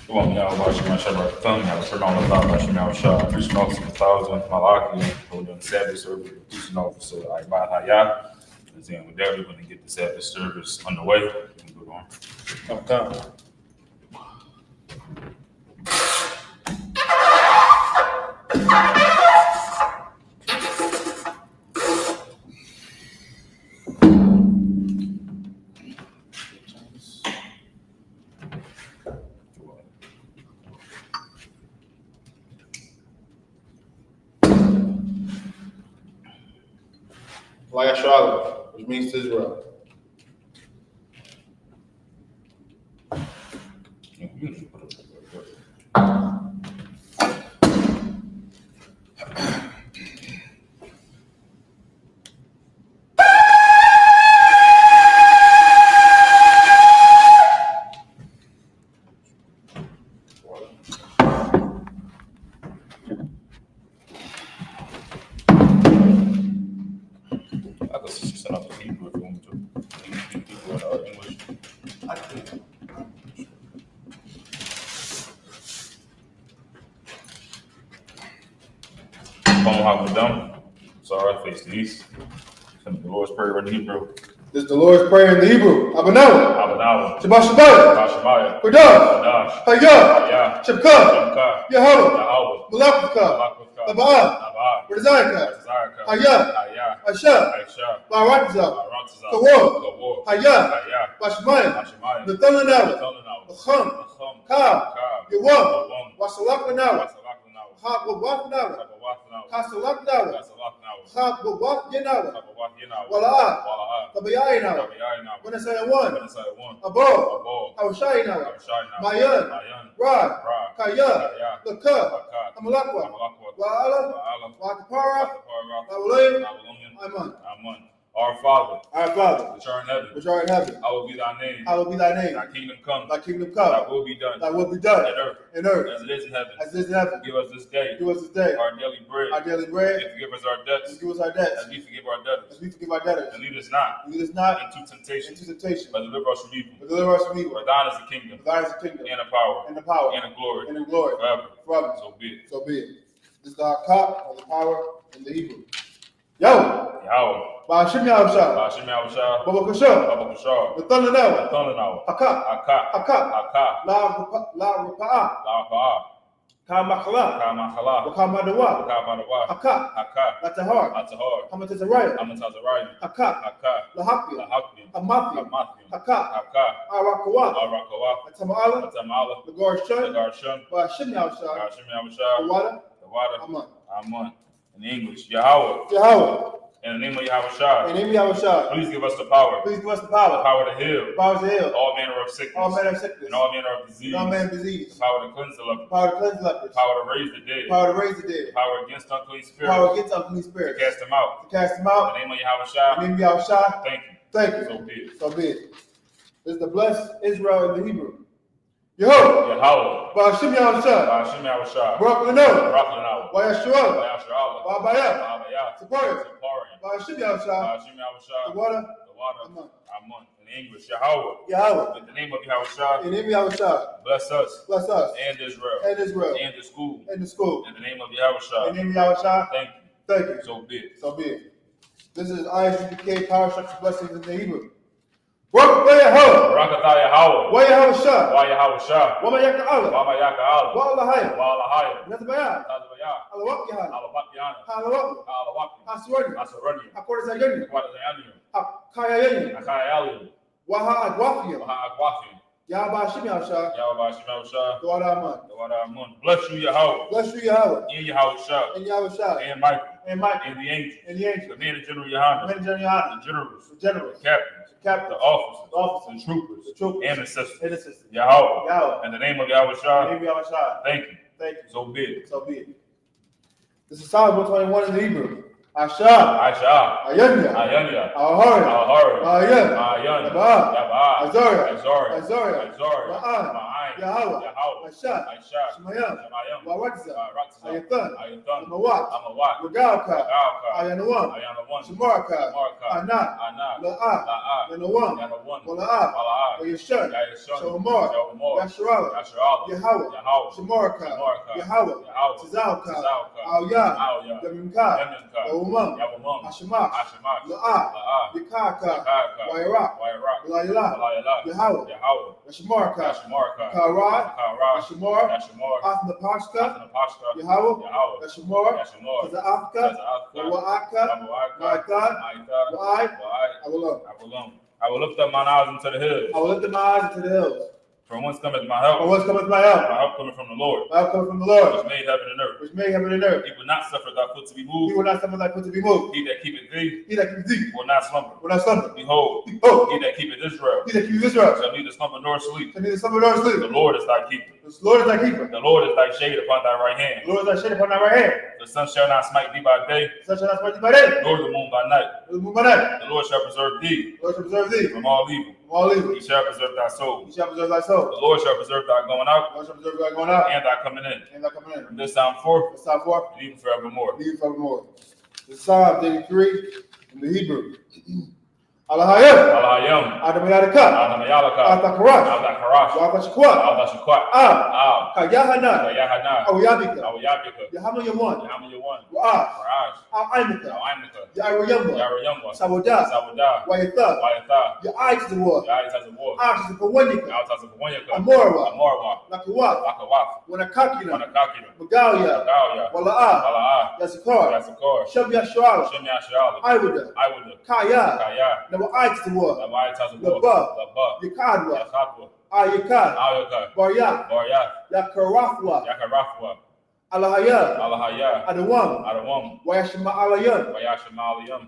Come on, y'all watching my show right thumb. Y'all turn on the thumb, watching my show. Preaching officer 1000, Malachi, holding the Sabbath service, preaching officer I.S.U.P.K. And then with that, we're going to get the Sabbath service underway. Go on. Come. Like SHALAM, which means Israel. Sorry, face the east. The Lord's Prayer in Hebrew. This is the Lord's Prayer in the Hebrew. Abanawa. Shabbat Shabbat. Kodash. I.S.U.P.K. Yahweh. Malakka. Laba'ah. PRERTATINING. I.S.U.P.K. Baratza. Kawar. I.S.U.P.K. Nathalanawa. Acham. Ka. Yawam. Wasalakanawa. Chab-Waf-Nawa. Kasalak-Nawa. Chab-Waf-Yenawa. Wala'ah. Tabayayinawa. Wanasayawan. Abo. Hawashayinawa. Mayan. Rad. Kaya. Laka. Amalakwa. Wa'ala. Wa'akapara. Wa'alayim. Aman. Our Father, which art in heaven, hallowed be thy name. Thy kingdom come. Thy will be done. On earth. As it is in heaven. Give us this day. Our daily bread. And forgive us our debts. As we forgive our debtors. And lead us not into temptation. But deliver us from evil. For thine is the kingdom. And the power. And the glory. Forever. So be it. This is our cup of the power in the Hebrew. Yahweh. Ba'ashim Yahushua. Baba Kushah. Nathalanawa. Haka. La Rupa'ah. Kamakala. Wakamadawa. Haka. Latahar. Hamatazariah. Haka. Lahakya. Hamathia. Haka. Arakawa. Atama'ala. Lagar Shun. Ba'ashim Yahushua. The water. Amen. In English, Yahweh. In the name of Yahushua. Please give us the power. The power to heal. All manner of sickness. And all manner of disease. The power to cleanse the lepers. The power to raise the dead. The power against unclean spirits. To cast them out. In the name of Yahushua. Thank you. So be it. This is the blessed Israel in the Hebrew. Yahweh. Ba'ashim Yahushua. Barak Lanawa. Y.A.H.U.P.K. Ba'Bayah. Ba'ashim Yahushua. The water. Amen. In English, Yahweh. In the name of Yahushua. Bless us. And Israel. And the school. In the name of Yahushua. Thank you. So be it. This is I.S.U.P.K. power structure blessings in the Hebrew. Barakatah Yahweh. Yahushua. Wama Yaka Allah. Wa'alahaya. Nazabaya. Alawak Yahanna. Halawak. Hasarani. Hakorazayani. Hakayayani. Waha-Agwafiya. Yahbashim Yahushua. The water Aman. Bless you, Yahweh. In Yahushua. And Michael. And the angels. The men of General YAHANNA. The generals. The captains. The officers. The troopers. And the sisters. Yahweh. In the name of Yahushua. Thank you. So be it. This is Psalm 121 in the Hebrew. I.S.U.P.K. Ayanya. Ahari. Ayan. Laba'ah. Azariah. Yahweh, I.S.U.P.K, Shemayim, Waratza, Ayathan, Amawat, Regalka, Ayanawan, Shamarka, Anak, La'ah, Yanawam, Wala'ah, Yashun, Shalomar, Yasharala, Yahweh, Shamarka, Yahweh, Tizalka, Al-Yah, Yamimka, Yawumam, Hashemak, La'ah, Yakaka, Wairak, Layla, Yahweh, Yashamarka, Karad, Yashamar, Athnapashka, Yahweh, Yashamar, Tizalka, Wa'aka, Ma'atad, Wa'ai, I will lift up mine eyes into the hills. I will lift up my eyes into the hills. From whence cometh my help? From whence cometh my help? My help cometh from the Lord. My help cometh from the Lord, Which made heaven and earth. which made heaven and earth. He will not suffer thy foot to be moved. He will not suffer thy foot to be moved. He that keepeth thee He that keepeth thee will not slumber. will not slumber. Behold, Behold, he that keepeth Israel he that keepeth Israel shall neither slumber nor sleep. shall neither slumber nor sleep. The Lord is thy keeper. The Lord is thy keeper. The Lord is thy shade upon thy right hand. The Lord is thy shade upon thy right hand. The sun shall not smite thee by day, The sun shall not smite thee by day, nor the moon by night. nor the moon by night. The Lord shall preserve thee The Lord shall preserve thee from all evil. from all evil. He shall preserve thy soul. He shall preserve thy soul. The Lord shall preserve thy going The out Lord shall preserve thy going out and thy coming in. and thy coming in. From this time forth, This time forth, and even forevermore. and even forevermore. The Psalm 83 in the Hebrew. Alahayim, Al-Hayam, Adam Yadaka, Al-Namayalaka, Al-Takarash, Al-Dakarash, Wa'akashakwa, Al-Dashakwat, Ah, Al, Kayahana, Yahana, Awiyabika, Al-Yabika, Yahama Yawan, Yamayawan, Wa'ah, Raj, Al-Aimika, Al-Imika, Yarayamba, Yarayamwa, Sawadah, Sawadah, Wayatha, Wayatha, Ya'aitazawa, Ya'itazawar, Akshazapawanika, Altazawanyaka, Amorwa, Amorwa, Lakiwa, Lakawaf, Wanakakina, Wanakakina, Magalia, Magalia, Wala'ah, Ala'ah, Yazakar, Yasakor, Shabya Shuala, Shemya Shala, Iwada, Iwada, Kaya, Kaya, Nawa'aitazawa, Lamayatazawar, Laba, Laba, Yakadwa, Yakadwa, Ayakad, Ayaka, Baryak, Baryath, Yakarafwa, Yakarafwa, Alahaya, Alahaya, Adawam, Adawam, Wayashima Alayan, Wayashamaliyam,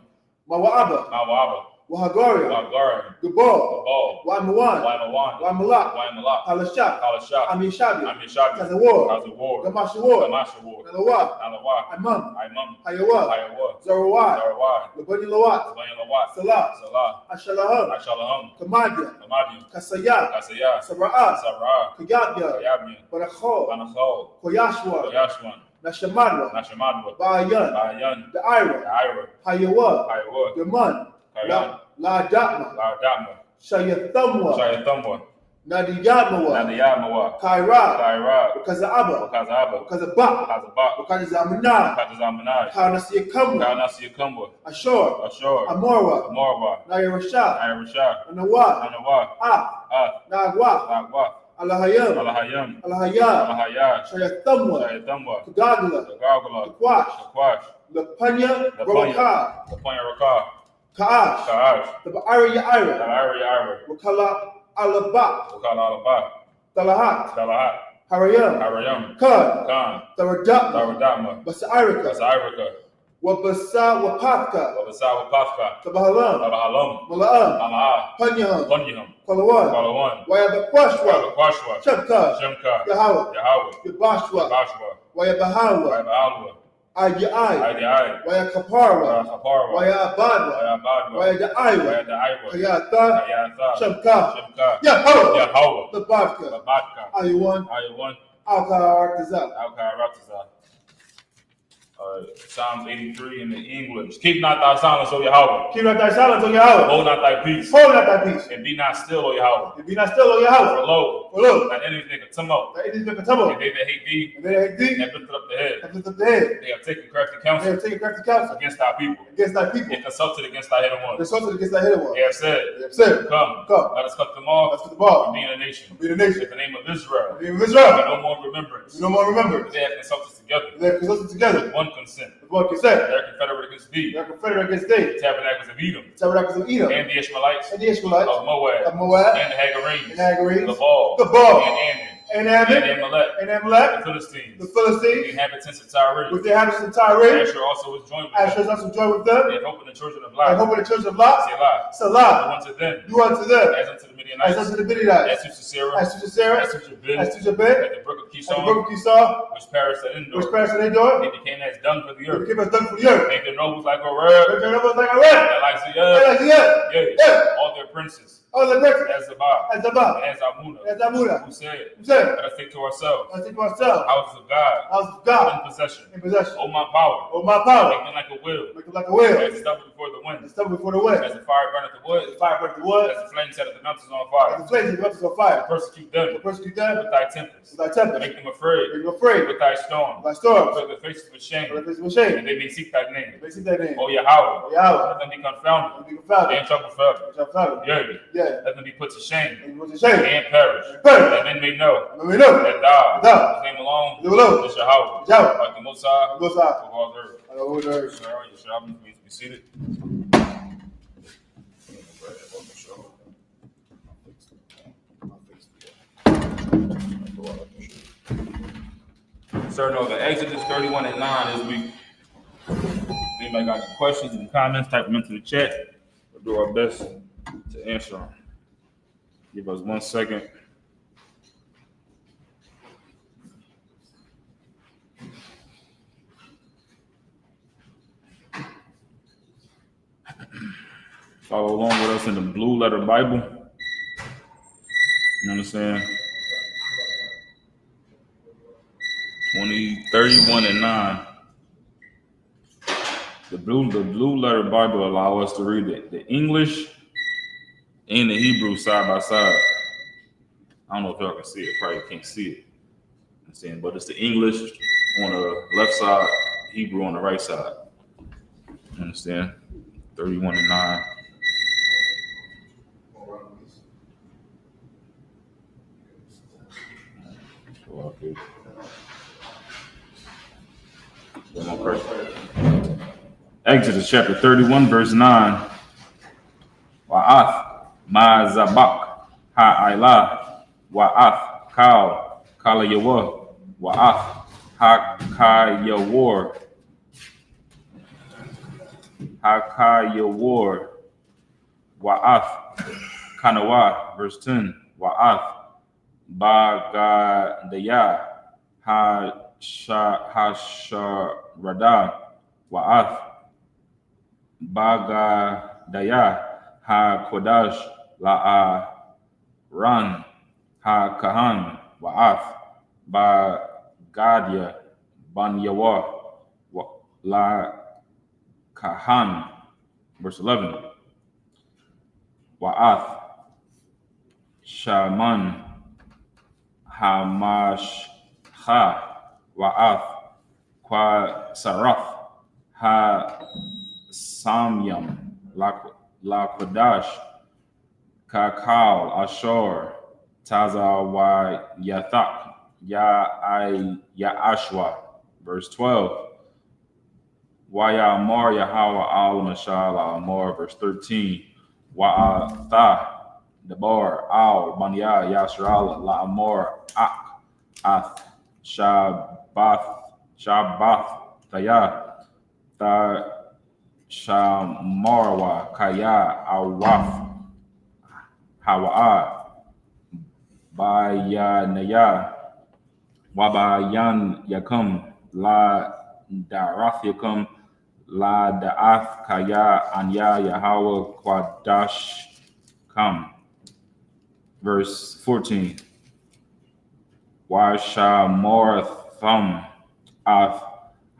Mawa'aba, Mawaba, Wahagaria, Wagarim, Gabal, Gabal, Waimawan, Waimawan, Waimalak, Waimalak, Halashak, Kalashak, Amishabi, Amishabi, Tazawar, Kazawar, Gamashawar, Gamashawar, Nalawa, Nalawa, Imam, Imam, Hayawa, Hayawa, Zarawai, Zarawai, Labani Lawat, Labayan Lawat, Salah, Salah, Ashalaham, Ashalaham, Kamadia, Kamadian, Kasaya, Kasaya, Sabra'a, Sarah, Kayabya, Kayabyan, Banachol, Banachol, Koyashwa, Koyashwan, Nashamadwa, Nashamadwa, Bayan, Bayan, the Ira, Ira, Hayawa, Hayawa, Yaman, Kayan, La Datma, Lardama, Shayathamwa, Shayathamwa, Nadiyadmawa, Nadiyamawa, Kaira, Kaira, because of Abba, Kazaba, because of Ba, Kazaba, because of Zamanah, Kazamanai, Kanasiyakamwa, Kaunasiyakumba, Ashur, Ashur, Amorwa, Amorwa, Nayarashah, Irashah, Anawa, Anawa, Nagwa, Nagwa, Alahayam, Alahayam, Alahaya, Alahaya, Shayathamwa, Shayathamwa, Kagagla, Gagala, Kwash, Shakwash, Lapanya, Lapanya, Rawaka, Lapanya Rakah, Kaash, Kaash, the Ba'ari Ira, Ira, Wakala Alaba, Wakala Alaba, Talahat, Dalahat, Harayam, Harayam, Kad, Khan, Taradatma, Daradama, Basairika, Basairika, Wabasa Wapatka, Wabasawa Pathka, Tabahalam, Abahalam, Mala'am, Ama'a, Panyaham, Punyaham, Kalawan, Kalawan, Wayabakwashwa, Kwashwa, Shabka, Shemka, Yahweh, Yahweh, Yabashwa, Bashwa, Wayabahawa, Wayabalwa, Ayai, Ayai, Wayakaparwa, Kaparwa, Wayabadwa, Wayabadwa, Wayadaiwa, Wayadaiwa, Kayata, Kayatha, Shabka, Shemka, Yahweh, Yahweh, the Badka, Babadka, Ayuan, Ayawan, Alkaartazak. Alkaratazah. Psalms 83 in the English. Keep not thy silence, O Yahweh. Keep not thy silence, O Yahweh. Hold not thy peace. Hold not thy peace. And be not still, O Yahweh. And be not still, O Yahweh. For lo, For lo, thine enemies make a tumult. thy enemies make a tumult. And they that hate thee And they that hate thee have lifted up the head. have lifted up the head. They have taken crafty They counsel have taken crafty counsel against thy people. against thy people. They consulted against thy hidden They ones. consulted against thy hidden one. They have said, They have said, Come, Come, let us cut them off let's get the ball. from being a nation. Be the nation. In the name of Israel. In the name of Be Israel. no more remembrance. We no more remember. They have consulted together. They have consulted together. With one consent. With one consent. They are confederate against thee. They are confederate against thee. The tabernacles of Edom. The tabernacles of Edom. And the Ishmaelites. And the Ishmaelites. Of Moab. Of Moab. And the Hagarenes. And the Hagarenes. The Baal. The Baal. And Ammon. And Ammon. And Amalek. And Amalek. The Philistines. The The Philistines. inhabitants of Tyre. With the inhabitants of Tyre. Asher also was joined with Asher them. is also joined with them. They have opened the children of And Lot. hope in the children of Lot. Selah. Salah. Do unto them. Do unto them. As unto the As Midianites. unto the Midianites. As to Sisera. As to Sisera. As to Jabin. As to Jabin. At the brook of At the Kishon. brook of Esau. Which perished at Endor. Which passed they do They it. became as dung for the They earth. became us done for the earth. Made their nobles like a They rug. turned up like a red. That likes the Like earth. the earth. Yea, Yeah. all their princes As Zabah, as Zabah, as Amuna, as Amuna, who said, who said, let us take to ourselves houses of God in possession. Oh my power, make me like a wheel, as a stubble before the wind, as the fire burneth the wood, as the flame setteth the mountains on fire. Persecute them with thy tempest, make them afraid with thy storm, with the faces of shame, and they may seek thy name. O Yahweh, let them be confounded, they in trouble forever. Yea, let them be put to shame and perish, that men may know that thou, his name alone, is Yahweh, like the Most High of all the earth. SHALAM, please be seated. Starting over Exodus 31 and 9 this week. If anybody got any questions and comments, type them into the chat. We'll do our best to answer them. Give us 1 second. Follow along with us in the Blue Letter Bible. You understand? 31 and 9. The Blue Letter Bible allow us to read the English and the Hebrew side by side. I don't know if y'all can see it. Probably can't see it. I'm saying, but it's the English on the left side, Hebrew on the right side. You understand? 31 and 9. Okay. Exodus chapter 31, verse 9. Wa'ath ma zabak ha'ila wa'ath kal kala yawa wa'ath hakayawar wa'ath kanawa, verse 10. Wa'ath bagadaya hasharada wa'ath bagadaya ha kodash la'aran ha kahan wa'ath bagadia banyawa la kahan, verse 11. Wa'ath shaman hamashcha wa'ath kwa saraf ha samyam la kodash kakal ashor taza wa yathak ya ashwa, verse 12. Wayamar Yahweh al Mashallah Amor, verse 13. Wa'atha Debar al Banya Yasrala La Amor Ak Ath Shabath Taya Ta Shamarwa Kaya Awaf Hawa'a Bayanaya Wabayan Yakum La Darath Yakum La Da'ath Kaya Anya Yahweh Kwadash Kam. Verse 14. Washamoratham Ath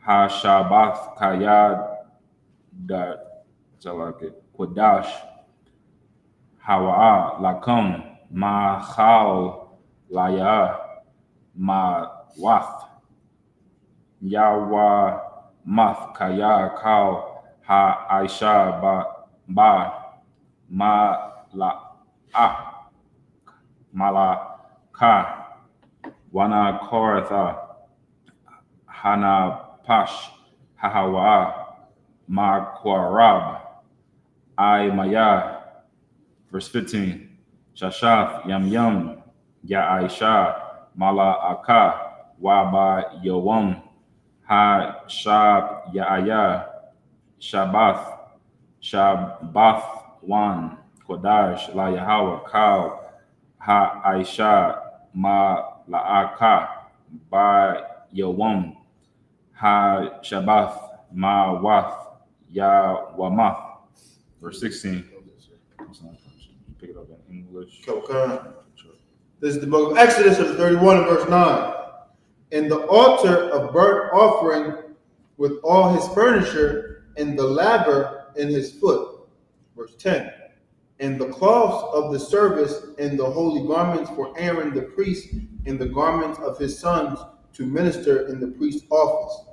Hashabath Kaya Da Kwadash Hawa'a Lakum Mahal Laya Ma Wath Yawa Math Kaya Kal Ha Aisha Ba Ma La Mala Ka Wana Koratha Hana Pash Hahawa Ma Kwarab I Maya. Verse 15. Shashath Yam Yam Ya Aisha Mala Aka Waba Yawam Ha Shab Ya'aya Shabath Wan Kodash La Yahweh Kal Ha Aisha Ma La'aka Ba Yawam Ha Shabath Ma Wath Ya Wamath. Verse 16. Pick it up in English. Okay. This is the book of Exodus, chapter 31 and verse 9. And the altar of burnt offering with all his furniture, and the laver in his foot. Verse 10. And the cloths of the service, and the holy garments for Aaron the priest, and the garments of his sons to minister in the priest's office.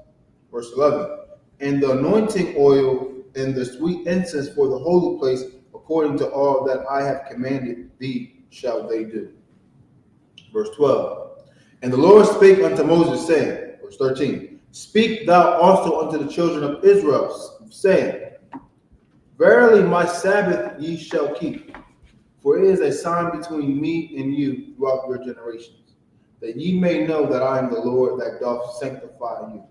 Verse 11. And the anointing oil and the sweet incense for the holy place, according to all that I have commanded thee, shall they do. Verse 12. And the Lord spake unto Moses, saying, verse 13, Speak thou also unto the children of Israel, saying, Verily my Sabbath ye shall keep, for it is a sign between me and you throughout your generations, that ye may know that I am the Lord that doth sanctify you.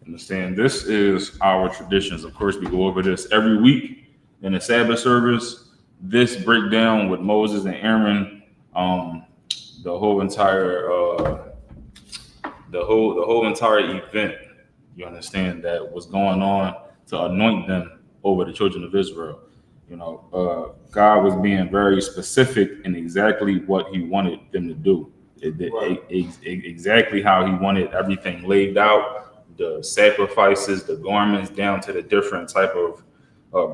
Understand, this is our traditions. Of course, we go over this every week in the Sabbath service. This breakdown with Moses and Aaron, the whole entire event, you understand, that was going on to anoint them over the children of Israel. You know, God was being very specific in exactly what he wanted them to do. Exactly how he wanted everything laid out, the sacrifices, the garments, down to the different type of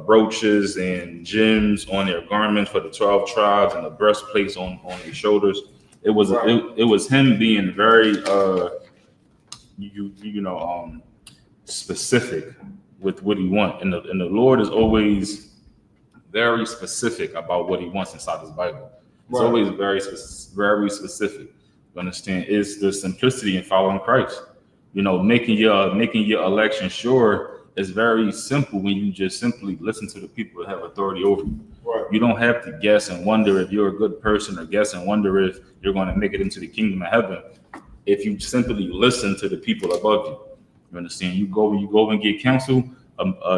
brooches and gems on their garments for the 12 tribes, and the breastplates on their shoulders. It was him being very specific with what he wants, and the Lord is always very specific about what he wants inside his Bible. It's always very specific. You understand? It's the simplicity in following Christ. You know, making your election sure is very simple when you just simply listen to the people that have authority over you. You don't have to guess and wonder if you're a good person, or guess and wonder if you're going to make it into the kingdom of heaven. If you simply listen to the people above you, you understand? You go and get counsel.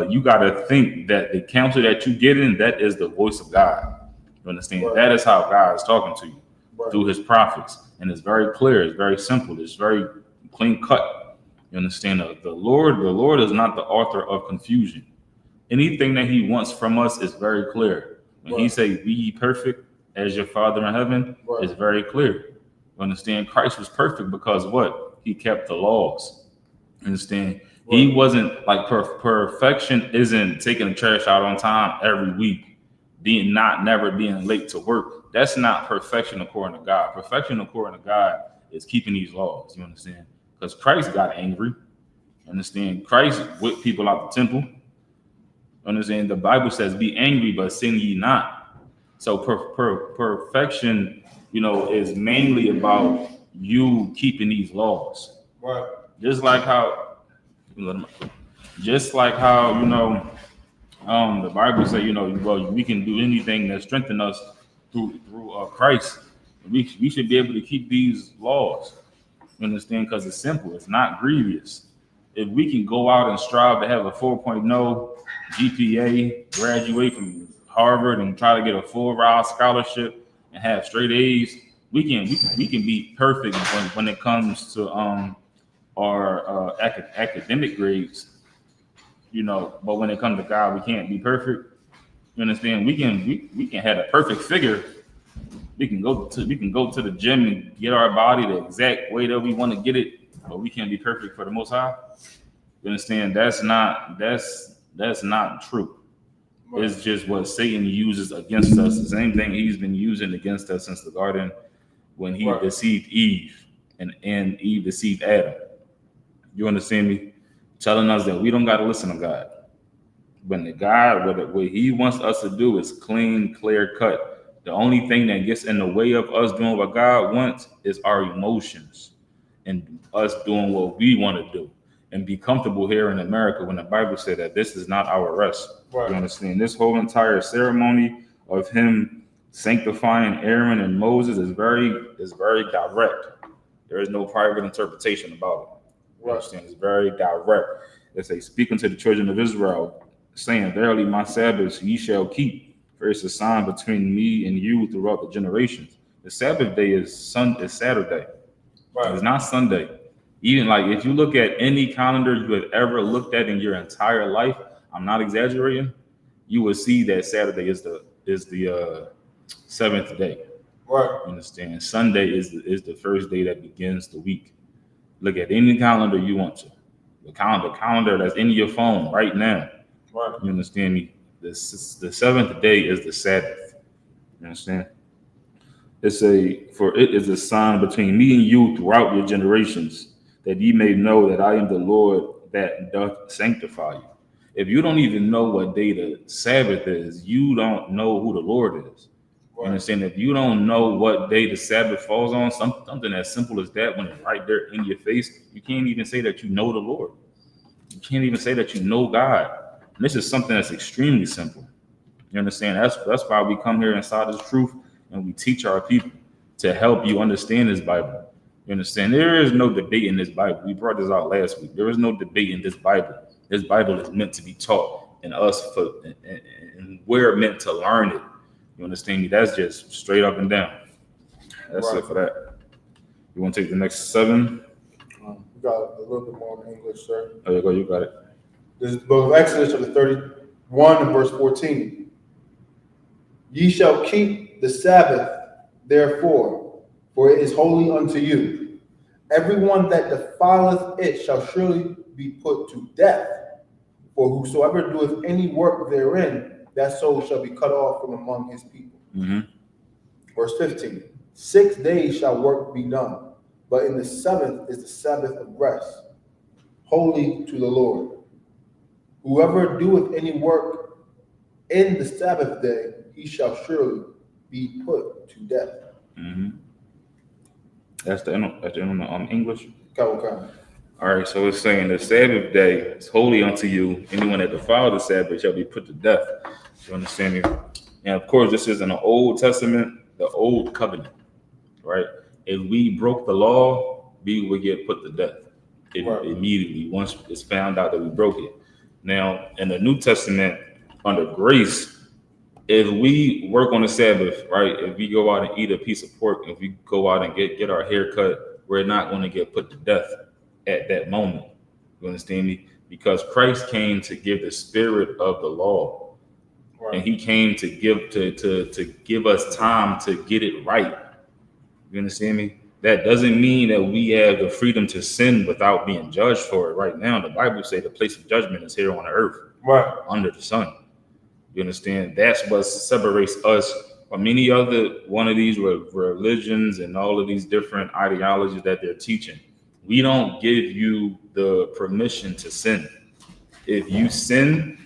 You got to think that the counsel that you get in, that is the voice of God. You understand? That is how God is talking to you through his prophets. And it's very clear. It's very simple. It's very clean cut. You understand? The Lord is not the author of confusion. Anything that he wants from us is very clear. When he say, be ye perfect as your Father in heaven, it's very clear. You understand? Christ was perfect because what? He kept the laws. You understand? He wasn't like perfection isn't taking the trash out on time every week, never being late to work. That's not perfection according to God. Perfection according to God is keeping these laws. You understand? Because Christ got angry. You understand? Christ whipped people out the temple. You understand? The Bible says, be angry, but sin ye not. So perfection, is mainly about you keeping these laws. Just like how the Bible says, we can do anything that strengthens us through Christ. We should be able to keep these laws. You understand? Because it's simple. It's not grievous. If we can go out and strive to have a 4.0 GPA, graduate from Harvard, and try to get a full ride scholarship and have straight A's, we can be perfect when it comes to our academic grades. But when it comes to God, we can't be perfect. You understand? We can have a perfect figure. We can go to the gym and get our body the exact way that we want to get it, but we can't be perfect for the Most High. You understand? That's not true. It's just what Satan uses against us. The same thing he's been using against us since the garden, when he deceived Eve and Eve deceived Adam. You understand me? Telling us that we don't got to listen to God. When what he wants us to do is clean, clear cut. The only thing that gets in the way of us doing what God wants is our emotions and us doing what we want to do and be comfortable here in America, when the Bible said that this is not our rest. You understand? This whole entire ceremony of him sanctifying Aaron and Moses is very direct. There is no private interpretation about it. You understand? It's very direct. It says, speaking to the children of Israel, saying, verily my Sabbaths ye shall keep, for it's a sign between me and you throughout the generations. The Sabbath day is Saturday. It's not Sunday. Even like if you look at any calendar you have ever looked at in your entire life, I'm not exaggerating, you will see that Saturday is the seventh day. Right. You understand? Sunday is the first day that begins the week. Look at any calendar you want to. The calendar that's in your phone right now. Right. You understand me? The seventh day is the Sabbath. You understand? For it is a sign between me and you throughout your generations, that ye may know that I am the Lord that doth sanctify you. If you don't even know what day the Sabbath is, you don't know who the Lord is. You understand? If you don't know what day the Sabbath falls on, something as simple as that, when it's right there in your face, you can't even say that you know the Lord. You can't even say that you know God. And this is something that's extremely simple. You understand? That's why we come here inside this truth and we teach our people to help you understand this Bible. You understand? There is no debate in this Bible. We brought this out last week. There is no debate in this Bible. This Bible is meant to be taught, and we're meant to learn it. You understand me? That's just straight up and down. That's it for that. You want to take the next 7? We got a little bit more in English, sir. Oh, you go. You got it. This is the book of Exodus, chapter 31 and verse 14. Ye shall keep the Sabbath, therefore, for it is holy unto you. Everyone that defileth it shall surely be put to death. For whosoever doeth any work therein, that soul shall be cut off from among his people. Mm-hmm. Verse 15. 6 days shall work be done, but in the 7th is the Sabbath of rest, holy to the Lord. Whoever doeth any work in the Sabbath day, he shall surely be put to death. Mm-hmm. That's the English. Okay. All right, so it's saying the Sabbath day is holy unto you. Anyone that defiles the Sabbath shall be put to death. You understand me? And of course, this is in the Old Testament, the Old Covenant, right? If we broke the law, we would get put to death immediately once it's found out that we broke it. Now, in the New Testament, under grace, if we work on the Sabbath, right? If we go out and eat a piece of pork, if we go out and get our hair cut, we're not going to get put to death at that moment. You understand me? Because Christ came to give the spirit of the law, and He came to give us time to get it right. You understand me? That doesn't mean that we have the freedom to sin without being judged for it. Right now, the Bible says the place of judgment is here on the earth, under the sun. You understand? That's what separates us from any other one of these religions and all of these different ideologies that they're teaching. We don't give you the permission to sin. If you sin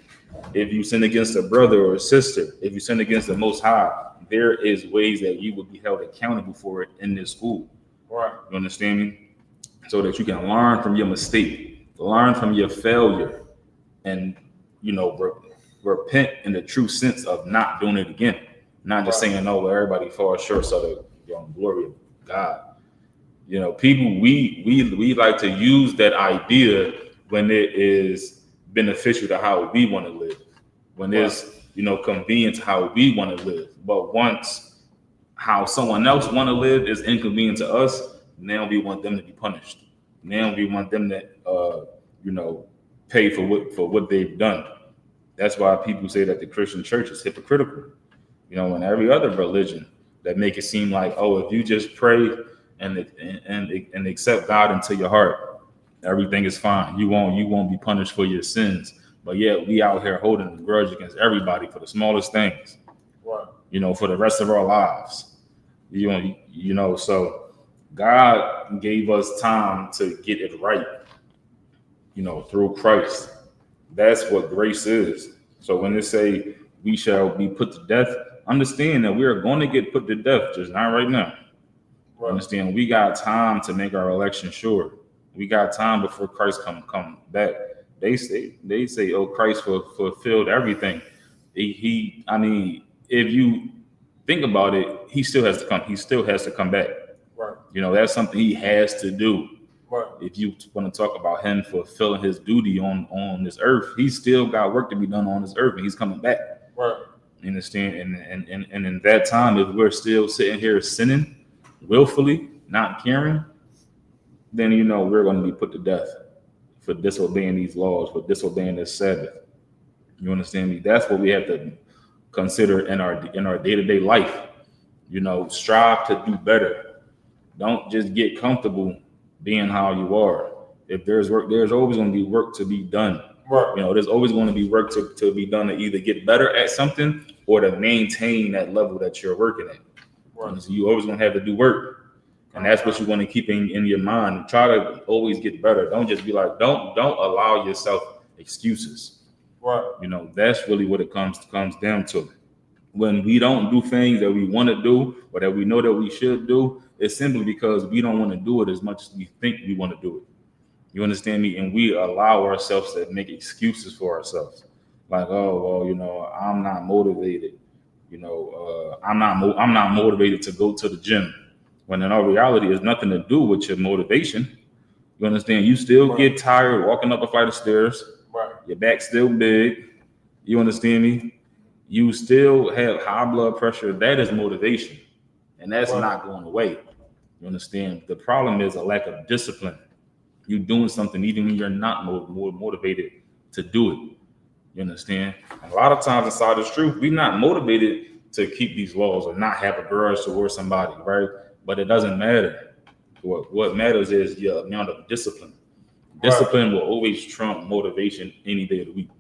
against a brother or a sister, if you sin against the Most High, there is ways that you will be held accountable for it in this school. Right. You understand me? So that you can learn from your mistake, learn from your failure, and repent in the true sense of not doing it again. Not just saying, no, everybody falls short of the glory of God. People, we like to use that idea when it is beneficial to how we want to live, when it's convenient to how we want to live. But once how someone else want to live is inconvenient to us, now we want them to be punished. Now we want them to pay for what they've done. That's why people say that the Christian church is hypocritical. And every other religion that make it seem like, oh, if you just pray and accept God into your heart, everything is fine. You won't be punished for your sins. But yet we out here holding a grudge against everybody for the smallest things. Right. For the rest of our lives. So God gave us time to get it right. Through Christ. That's what grace is. So when they say we shall be put to death, understand that we are going to get put to death, just not right now. Right. Understand, we got time to make our election sure. We got time before Christ come back. They say, oh, Christ fulfilled everything. If you think about it, he still has to come. He still has to come back. Right. That's something he has to do. Right. If you want to talk about him fulfilling his duty on this earth, he's still got work to be done on this earth, and he's coming back. Right. You understand? And in that time, if we're still sitting here sinning willfully, not caring, then we're going to be put to death for disobeying these laws, for disobeying this Sabbath. You understand me? That's what we have to consider in our day-to-day life. strive to do better. Don't just get comfortable being how you are. If there's work, there's always going to be work to be done. Right. There's always going to be work to be done to either get better at something or to maintain that level that you're working at. Right. So you always going to have to do work. And that's what you want to keep in your mind. Try to always get better. Don't just be like, don't allow yourself excuses. Right. That's really what it comes down to. When we don't do things that we want to do or that we know that we should do, it's simply because we don't want to do it as much as we think we want to do it. You understand me? And we allow ourselves to make excuses for ourselves. Like, oh, well, I'm not motivated. I'm not motivated to go to the gym. When in all reality, it's nothing to do with your motivation. You understand? You still get tired walking up a flight of stairs. Right. Your back's still big. You understand me? You still have high blood pressure. That is motivation. And that's not going away. You understand? The problem is a lack of discipline. You're doing something even when you're not more motivated to do it. You understand? And a lot of times inside this truth, we're not motivated to keep these laws or not have a grudge towards somebody, right? But it doesn't matter. What matters is your amount of discipline. Discipline will always trump motivation any day of the week.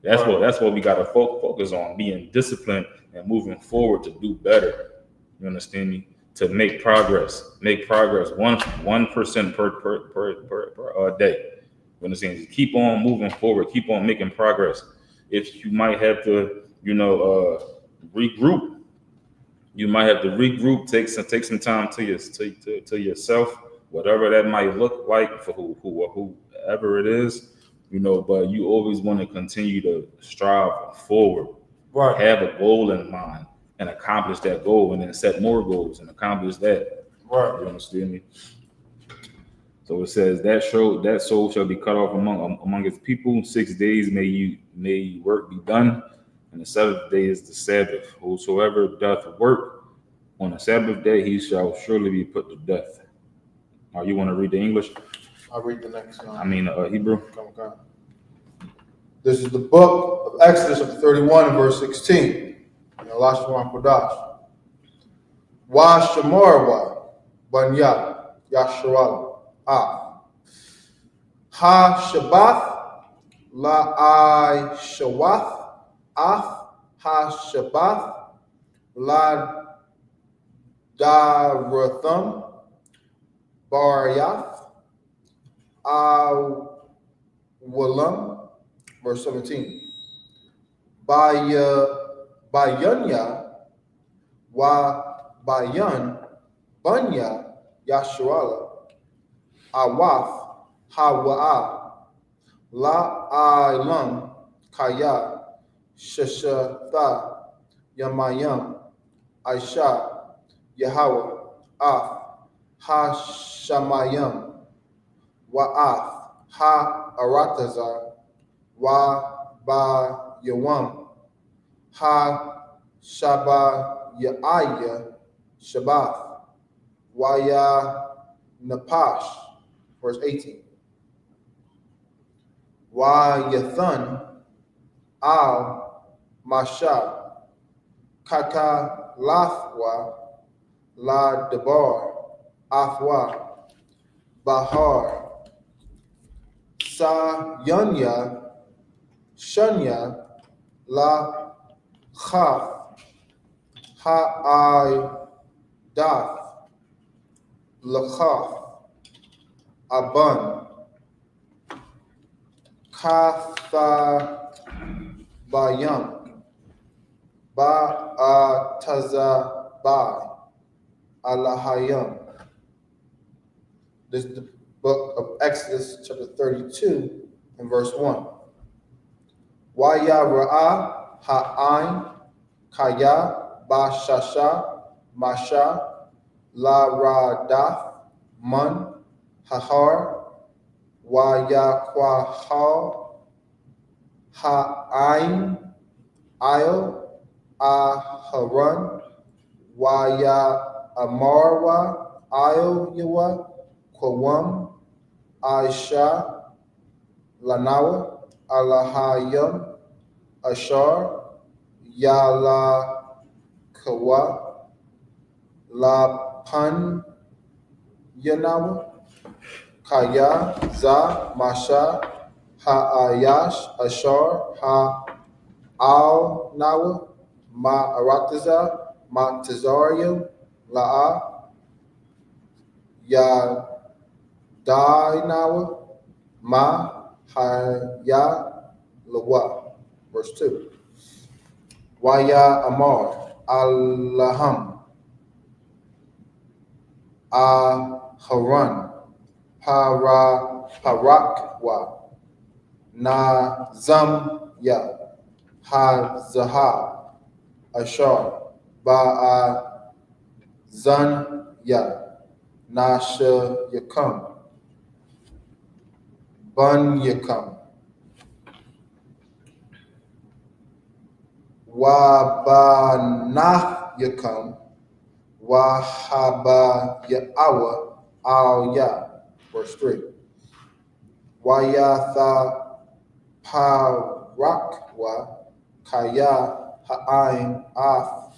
That's what we got to focus on, being disciplined and moving forward to do better. You understand me? To make progress 1% per day. You understand? Just keep on moving forward, keep on making progress. If you might have to, regroup. You might have to regroup, take some time to yourself, whatever that might look like for whoever it is, but you always want to continue to strive forward. Right. Have a goal in mind and accomplish that goal, and then set more goals and accomplish that. Right. You understand me? So it says that soul shall be cut off among its people. 6 days may work be done, and the seventh day is the Sabbath. Whosoever doth work on the Sabbath day, he shall surely be put to death. Now, you want to read the English? I'll read the next one. Hebrew. Okay. This is the book of Exodus, chapter 31 and verse 16. Lashwan Kodash. Wa Shamarwa Banya Yasharal. Ha Shabbath La I Shawath Af Ha Shabbath La Daratham Baryath Walam. Verse 17. Bayanya Wa Bayan Banya Yasharala Awaf Hawa'a La Ilam Kaya Shashatha Yamayam Aisha Yahweh Af Ha-Shamayam Wa'af Ha-Aratazar Wa-Ba-Yawam Ha-Shaba-Ya'aya Shabbath Wa-Ya-Napash. Verse 18. Wa-Yathan Al-Masha Kaka-Lathwa La-Debar Afwa Bahar Sa-Yanya Shanya La Chaf Ha-I-Dath Lachaf Aban Katha Bayam Ba-Atazabai Alahayam. This is the book of Exodus, chapter 32, and verse 1. Waya Ra'ah Ha'ain Kaya Ba-Shasha Masha La Radath Man Hahar Waya Kwahal Ha'ain Io Aharon Waya Amarwa Io Yawa Kwam Aisha Lanawa Alahayam Ashar Yala Kawa La Pan Yanawa, Kaya, Za, Masha, Ha-Ayash, Ashar, Ha-Al Nawa, Ma-Arataza, Ma-Tazariel, La'a, Ya-Dainawa, Ma-Haya, Lawa. Verse 2. Waya Amar, Allaham, Haran, Parakwa, Nazam Ya, Ha-Zahab, Ashar, Zan Ya, Nasha Yakam, Bun Yakam, Wabanah Yakam, Wahaba Ya'awa Al Ya. Verse 3. Wayatha Parakwa Kaya Ha'ain Af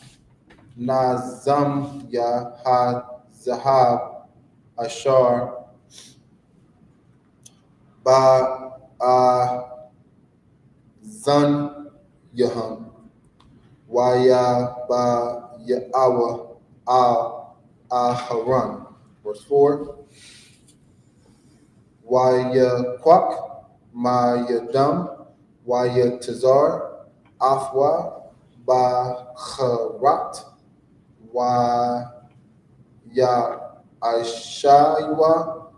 Nazam Ya Ha Zahab Ashar Ba Zan Yaham Waya Ba Ya'awa Al Aharan. Verse 4. Waya Kwak Maya Dam Waya Tazar Afwa Ba Kharat Waya Aishaiwa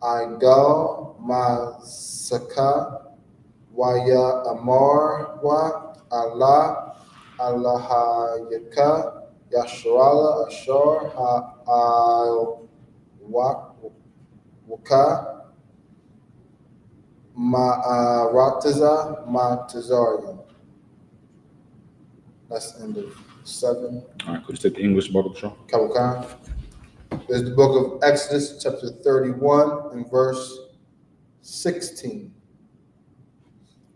Igal Masaka Waya Amarwa Allah Allahayaka Yashrala Ashar Ha'al Waka Ma'arataza Ma'tazaria. That's the end of 7. All right, could you take the English Bible, Sean? Kawakan. There's the book of Exodus, chapter 31, and verse 16.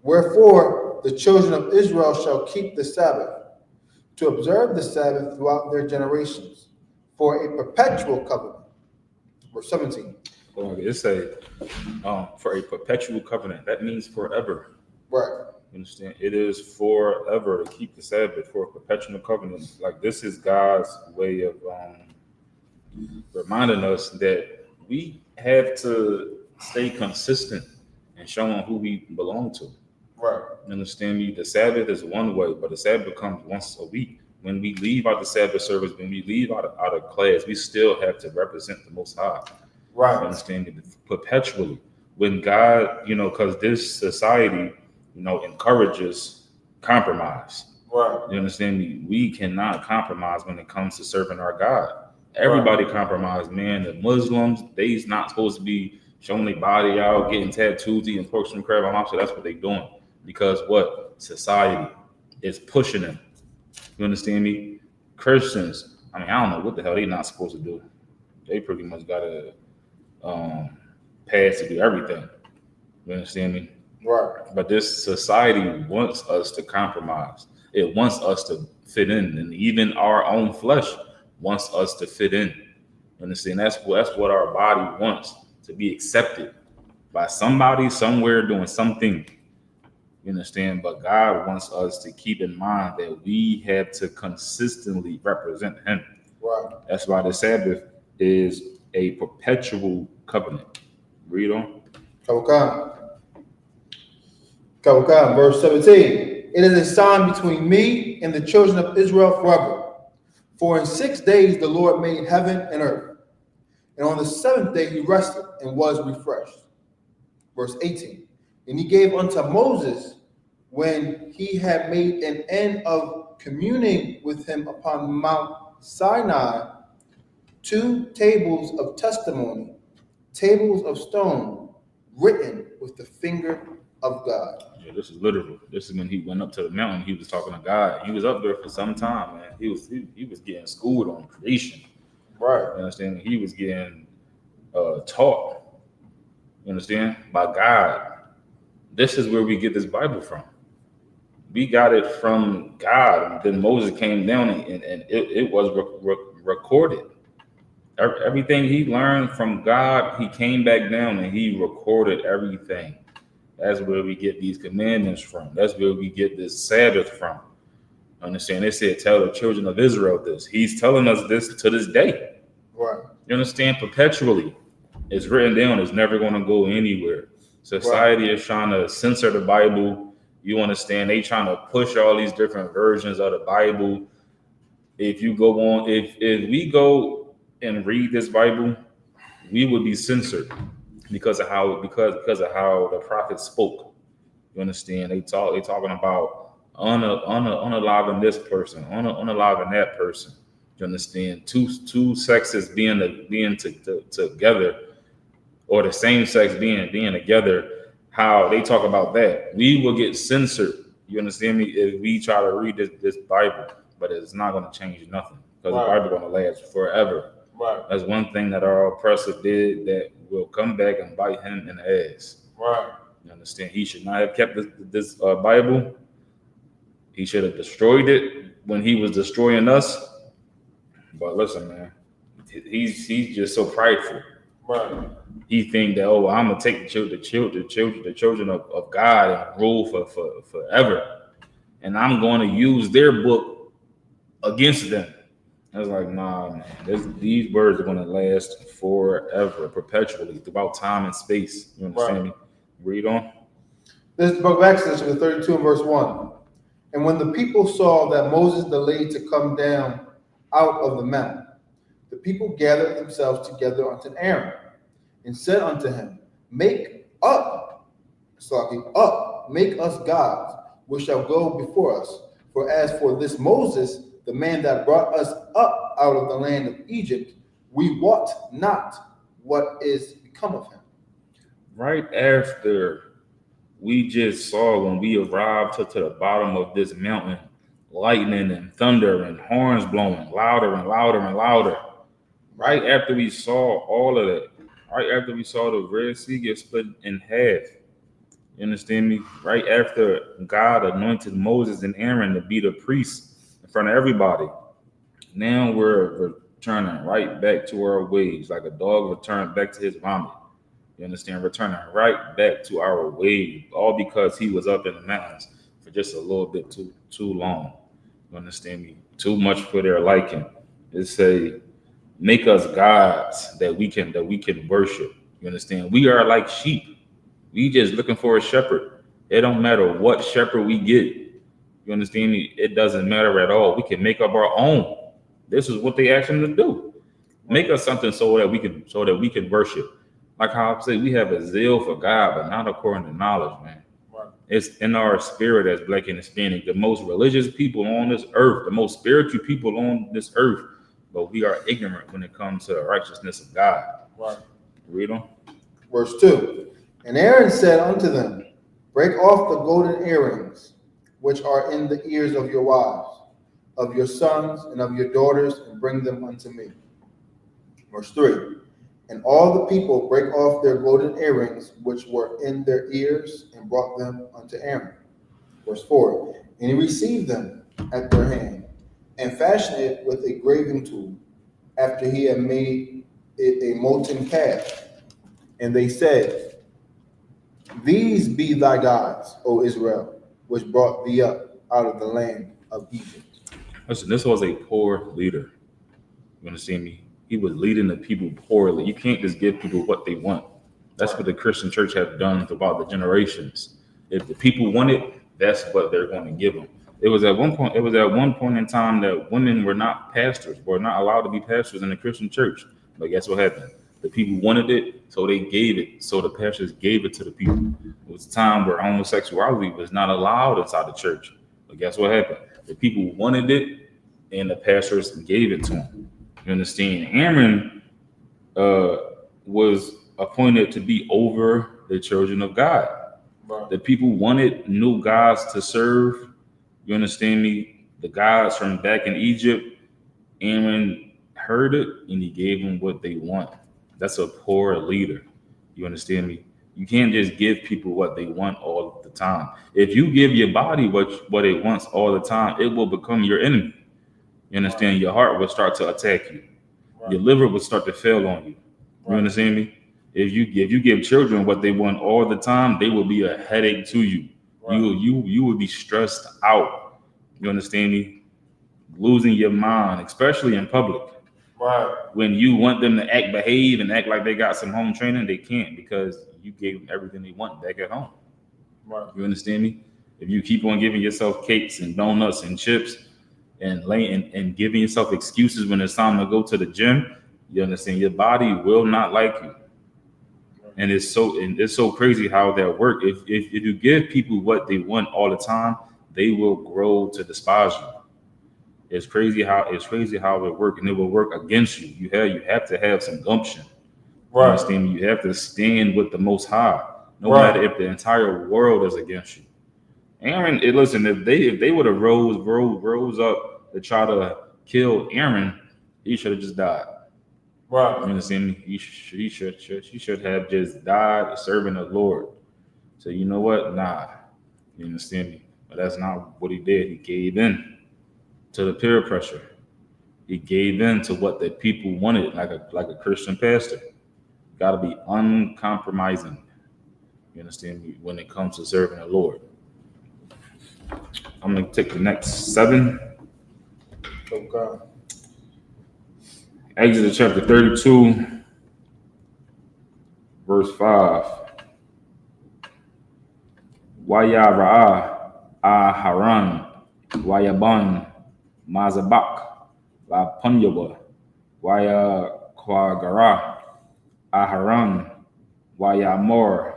Wherefore the children of Israel shall keep the Sabbath, to observe the Sabbath throughout their generations, for a perpetual covenant. Verse 17. It's for a perpetual covenant. That means forever. Right. You understand? It is forever to keep the Sabbath, for a perpetual covenant. Like, this is God's way of reminding us that we have to stay consistent and showing who we belong to. Right. You understand me? The Sabbath is one way, but the Sabbath comes once a week. When we leave out the Sabbath service, when we leave out of class, we still have to represent the Most High. Right. You understand me? Perpetually. When God, because this society, encourages compromise. Right. You understand me? We cannot compromise when it comes to serving our God. Everybody compromise, man. The Muslims, they's not supposed to be showing their body out, getting tattoos, eating pork and crab. I'm sure that's what they're doing. Because what? Society is pushing them. You understand me? Christians, I don't know what the hell they're not supposed to do. They pretty much got to pass to do everything. You understand me? Right. But this society wants us to compromise. It wants us to fit in, and even our own flesh wants us to fit in. You understand? That's what our body wants, to be accepted by somebody somewhere doing something. You understand? But God wants us to keep in mind that we have to consistently represent Him. Right. That's why the Sabbath is a perpetual covenant. Read on. Kawakan, verse 17. It is a sign between me and the children of Israel forever. For in 6 days the Lord made heaven and earth, and on the 7th day He rested and was refreshed. Verse 18. And He gave unto Moses, when he had made an end of communing with him upon Mount Sinai, 2 tables of testimony, tables of stone, written with the finger of God. Yeah, this is literal. This is when He went up to the mountain. He was talking to God. He was up there for some time, man. He was getting schooled on creation. Right. You understand? He was getting taught. You understand? By God. This is where we get this Bible from. We got it from God. And then Moses came down and it was recorded. Everything he learned from God, he came back down and he recorded everything. That's where we get these commandments from. That's where we get this Sabbath from. Understand? They said, tell the children of Israel this. He's telling us this to this day. Right. You understand? Perpetually. It's written down. It's never going to go anywhere. Society is trying to censor the Bible. You understand? They trying to push all these different versions of the Bible. If you go on, if we go and read this Bible, we would be censored because of how the prophets spoke. You understand? They talking about unaliving this person, unaliving that person. You understand? Two sexes being together, or the same sex being together. How they talk about that, we will get censored. You understand me? If we try to read this Bible, but it's not going to change nothing because the Bible going to last forever. Right. That's one thing that our oppressor did that will come back and bite him in the ass. Right. You understand? He should not have kept this Bible. He should have destroyed it when he was destroying us. But listen, man, he's just so prideful. Right. He think that, oh, I'm gonna take the children of God and rule for forever, and I'm going to use their book against them. I was like, nah, man. These words are going to last forever, perpetually, throughout time and space. You understand me? Read on. This is the book of Exodus, chapter 32 and verse 1. And when the people saw that Moses delayed to come down out of the mount, the people gathered themselves together unto Aaron and said unto him, make us gods, which shall go before us. For as for this Moses, the man that brought us up out of the land of Egypt, we wot not what is become of him. Right after we just saw when we arrived to the bottom of this mountain, lightning and thunder and horns blowing louder and louder and louder. Right after we saw all of that, right after we saw the Red Sea get split in half, you understand me? Right after God anointed Moses and Aaron to be the priests in front of everybody, now we're returning right back to our ways, like a dog returned back to his vomit. You understand? Returning right back to our way, all because he was up in the mountains for just a little bit too long. You understand me? Too much for their liking. It say, make us gods that we can worship. You understand? We are like sheep. We just looking for a shepherd. It don't matter what shepherd we get. You understand me? It doesn't matter at all. We can make up our own. This is what they asked him to do. Make us something so that we can worship. Like how I say, we have a zeal for God, but not according to knowledge, man. Right. It's in our spirit as Black and Hispanic, the most religious people on this earth, the most spiritual people on this earth, but we are ignorant when it comes to the righteousness of God. Right. Read on. Verse 2. And Aaron said unto them, break off the golden earrings, which are in the ears of your wives, of your sons, and of your daughters, and bring them unto me. Verse 3. And all the people brake off their golden earrings, which were in their ears, and brought them unto Aaron. Verse 4. And he received them at their hand, and fashioned it with a graving tool, after he had made it a molten calf. And they said, these be thy gods, O Israel, which brought thee up out of the land of Egypt. Listen, this was a poor leader. You understand me? He was leading the people poorly. You can't just give people what they want. That's what the Christian church has done throughout the generations. If the people want it, that's what they're going to give them. It was at one point in time that women were not pastors, were not allowed to be pastors in the Christian church. But guess what happened? The people wanted it, so they gave it. So the pastors gave it to the people. It was a time where homosexuality was not allowed inside the church. But guess what happened? The people wanted it, and the pastors gave it to them. You understand? Aaron was appointed to be over the children of God. Right. The people wanted new gods to serve. You understand me? The gods from back in Egypt. Aaron heard it, and he gave them what they want. That's a poor leader. You understand me? You can't just give people what they want all the time. If you give your body what it wants all the time, it will become your enemy. You understand? Your heart will start to attack you. Your liver will start to fail on you. You understand me? If you give children what they want all the time, they will be a headache to you. You will be stressed out. You understand me? Losing your mind, especially in public. Right. When you want them to behave and act like they got some home training, they can't because you gave them everything they want back at home. Right. You understand me? If you keep on giving yourself cakes and donuts and chips and giving yourself excuses when it's time to go to the gym, you understand your body will not like you. And it's so crazy how that works. If you give people what they want all the time, they will grow to despise you. It's crazy how it works, and it will work against you. You have to have some gumption. You understand me? You have to stand with the Most High, no matter if the entire world is against you. Aaron, listen, if they would have rose up to try to kill Aaron, he should have just died. Right. You understand me? He should have just died serving the Lord. So you know what? Nah. You understand me? But that's not what he did. He gave in to the peer pressure. He gave in to what the people wanted, like a Christian pastor. Got to be uncompromising. You understand me? When it comes to serving the Lord. I'm gonna take the next 7. Okay. Exodus chapter 32, verse 5. Wayara'ah Aharon Wayaban Mazabak La Punyaba Waya Kwagara Aharon Wayamor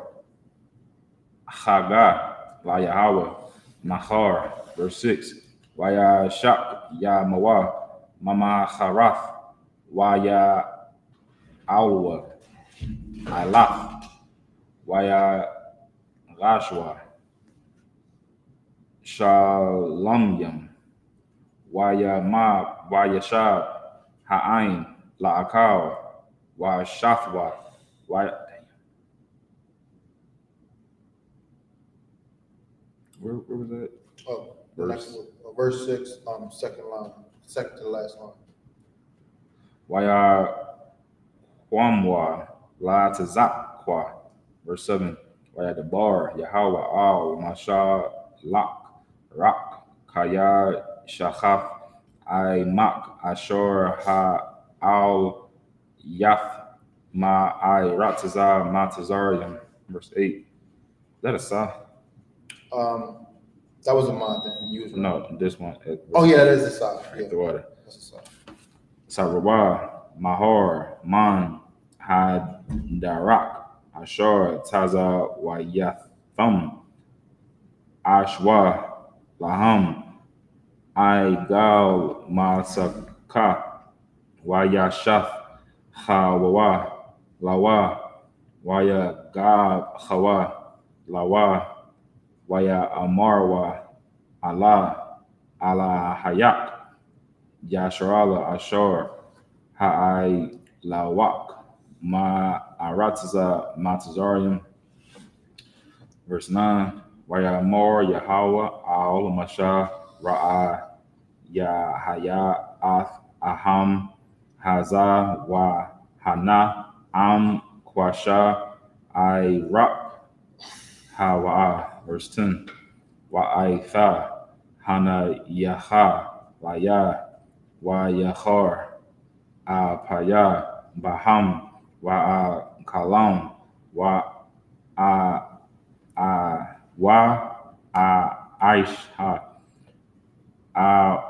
Haga La Yahweh Mahar. Verse 6. Waya Shak Ya Mawa Mama Harath Waya Alwa Alaf Waya Rashwa Shalamyam Waya Ma Waya Shab Ha'ain La'akal Wa Shafwa Waya. Where was that? Oh, verse 6, second to the last line. Waya Kwamwa La Tazakwa. Verse 7. Waya Debar Yahweh Al Masha Lak Rak Kaya Shachaf I.M.A.K Ashor Ha Al Yath Ma I Ratazah Matazarium. Verse 8. Is that a sa? That was a mod then. No, this one. Oh yeah, that is a sa. Yeah. The water. That's a sa. Sarawah Mahar Man Had Darak Ashor Taza Wayatham Ashwa Laham Igal Masaka Wayashaf Hawa Lawa Waya Gab Hawa Lawa Waya Amarwa Allah Hayak Yasharala Ashor Ha'ai Lawak Ma Arataza Matazarium. Verse 9. Wayamor Yahweh Al Masha Ra'a Yahaya Ath Aham Haza Wa Hana Am Kwasha I Rap Hawa. Verse 10. Wa'aitha Hana Yaha Waya Wa Yahar Paya Baham Wa Kalam Wa Aisha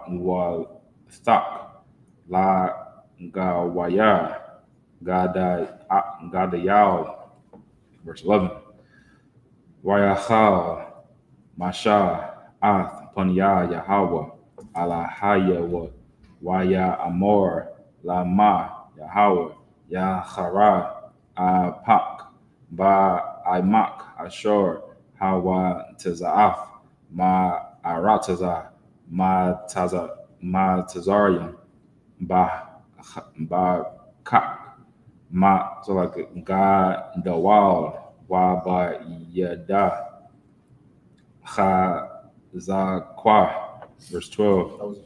Wa Thak La Gawaya Gadayal. Verse 11. Wayachal Masha Ath Panya Yahweh Alahaya Waya Amor Lama Yahweh Yahara Pak Ba I.M.A.K Ashor Hawa Tazaaf Ma Arataza Ma Tazarium Ba Kak Ma. So like God the wall Wa Ba Yada Ha Zakwa. Verse 12.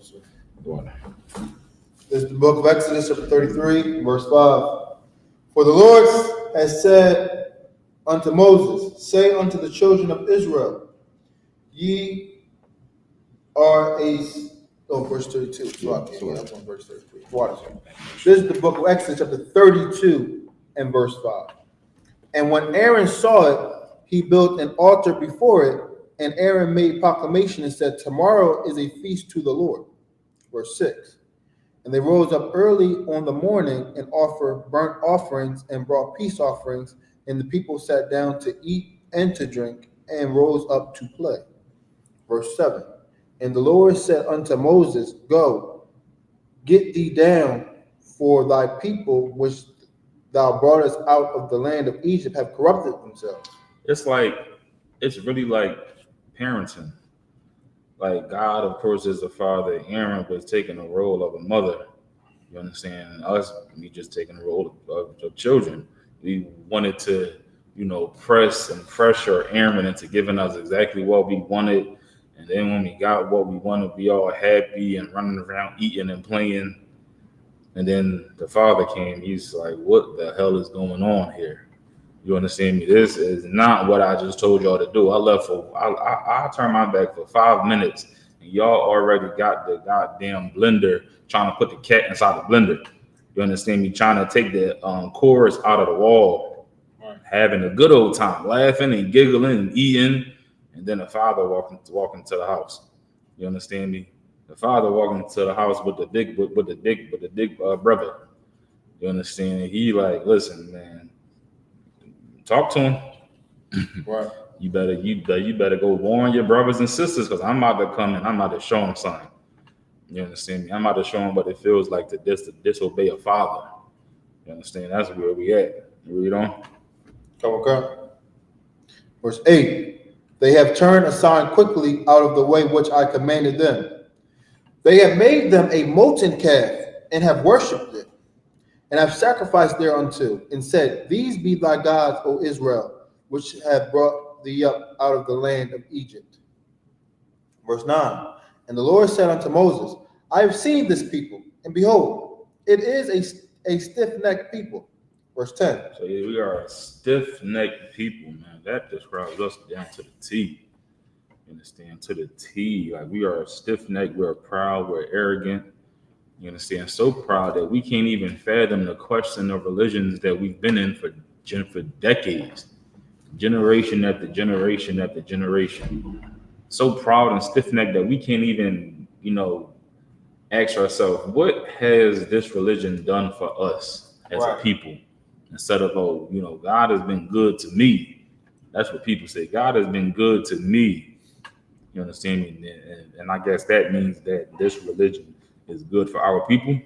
This is the book of Exodus, chapter 33, verse 5. For the Lord has said unto Moses, say unto the children of Israel, ye are verse 32. I'm on verse 33. This is the book of Exodus, chapter 32, and verse 5. And when Aaron saw it, he built an altar before it, and Aaron made proclamation and said, tomorrow is a feast to the Lord. Verse 6. And they rose up early on the morning and offered burnt offerings and brought peace offerings, and the people sat down to eat and to drink, and rose up to play. Verse 7. And the Lord said unto Moses, go, get thee down, for thy people which thou broughtest out of the land of Egypt have corrupted themselves. It's really like parenting. Like God, of course, is the father. Aaron was taking the role of a mother. You understand? And us, we just taking the role of children. We wanted to, press and pressure Aaron into giving us exactly what we wanted. And then when we got what we wanted, we all happy and running around eating and playing. And then the father came. He's like, what the hell is going on here? You understand me? This is not what I just told y'all to do. I turned my back for 5 minutes, and y'all already got the goddamn blender trying to put the cat inside the blender. You understand me? Trying to take the chorus out of the wall, having a good old time, laughing and giggling and eating, and then the father walking to the house. You understand me? The father walking to the house with the big brother. You understand? He like, listen, man. Talk to him. Right. You better go warn your brothers and sisters, because I'm about to come and I'm about to show them something. You understand me? I'm about to show them what it feels like to disobey a father. You understand? That's where we at. You read on. Okay. Verse 8. They have turned aside quickly out of the way which I commanded them. They have made them a molten calf and have worshipped it, and have sacrificed thereunto, and said, these be thy gods, O Israel, which have brought thee up out of the land of Egypt. Verse 9. And the Lord said unto Moses, I have seen this people, and behold, it is a stiff-necked people. Verse 10. So yeah, we are a stiff-necked people, man. That describes us down to the T. You understand? To the T. Like, we are stiff-necked, we're proud, we're arrogant. You understand? So proud that we can't even fathom the question of religions that we've been in for decades, generation after generation after generation. So proud and stiff-necked that we can't even, ask ourselves, what has this religion done for us as a people? Instead of, God has been good to me. That's what people say. God has been good to me. You understand me? And I guess that means that this religion is good for our people.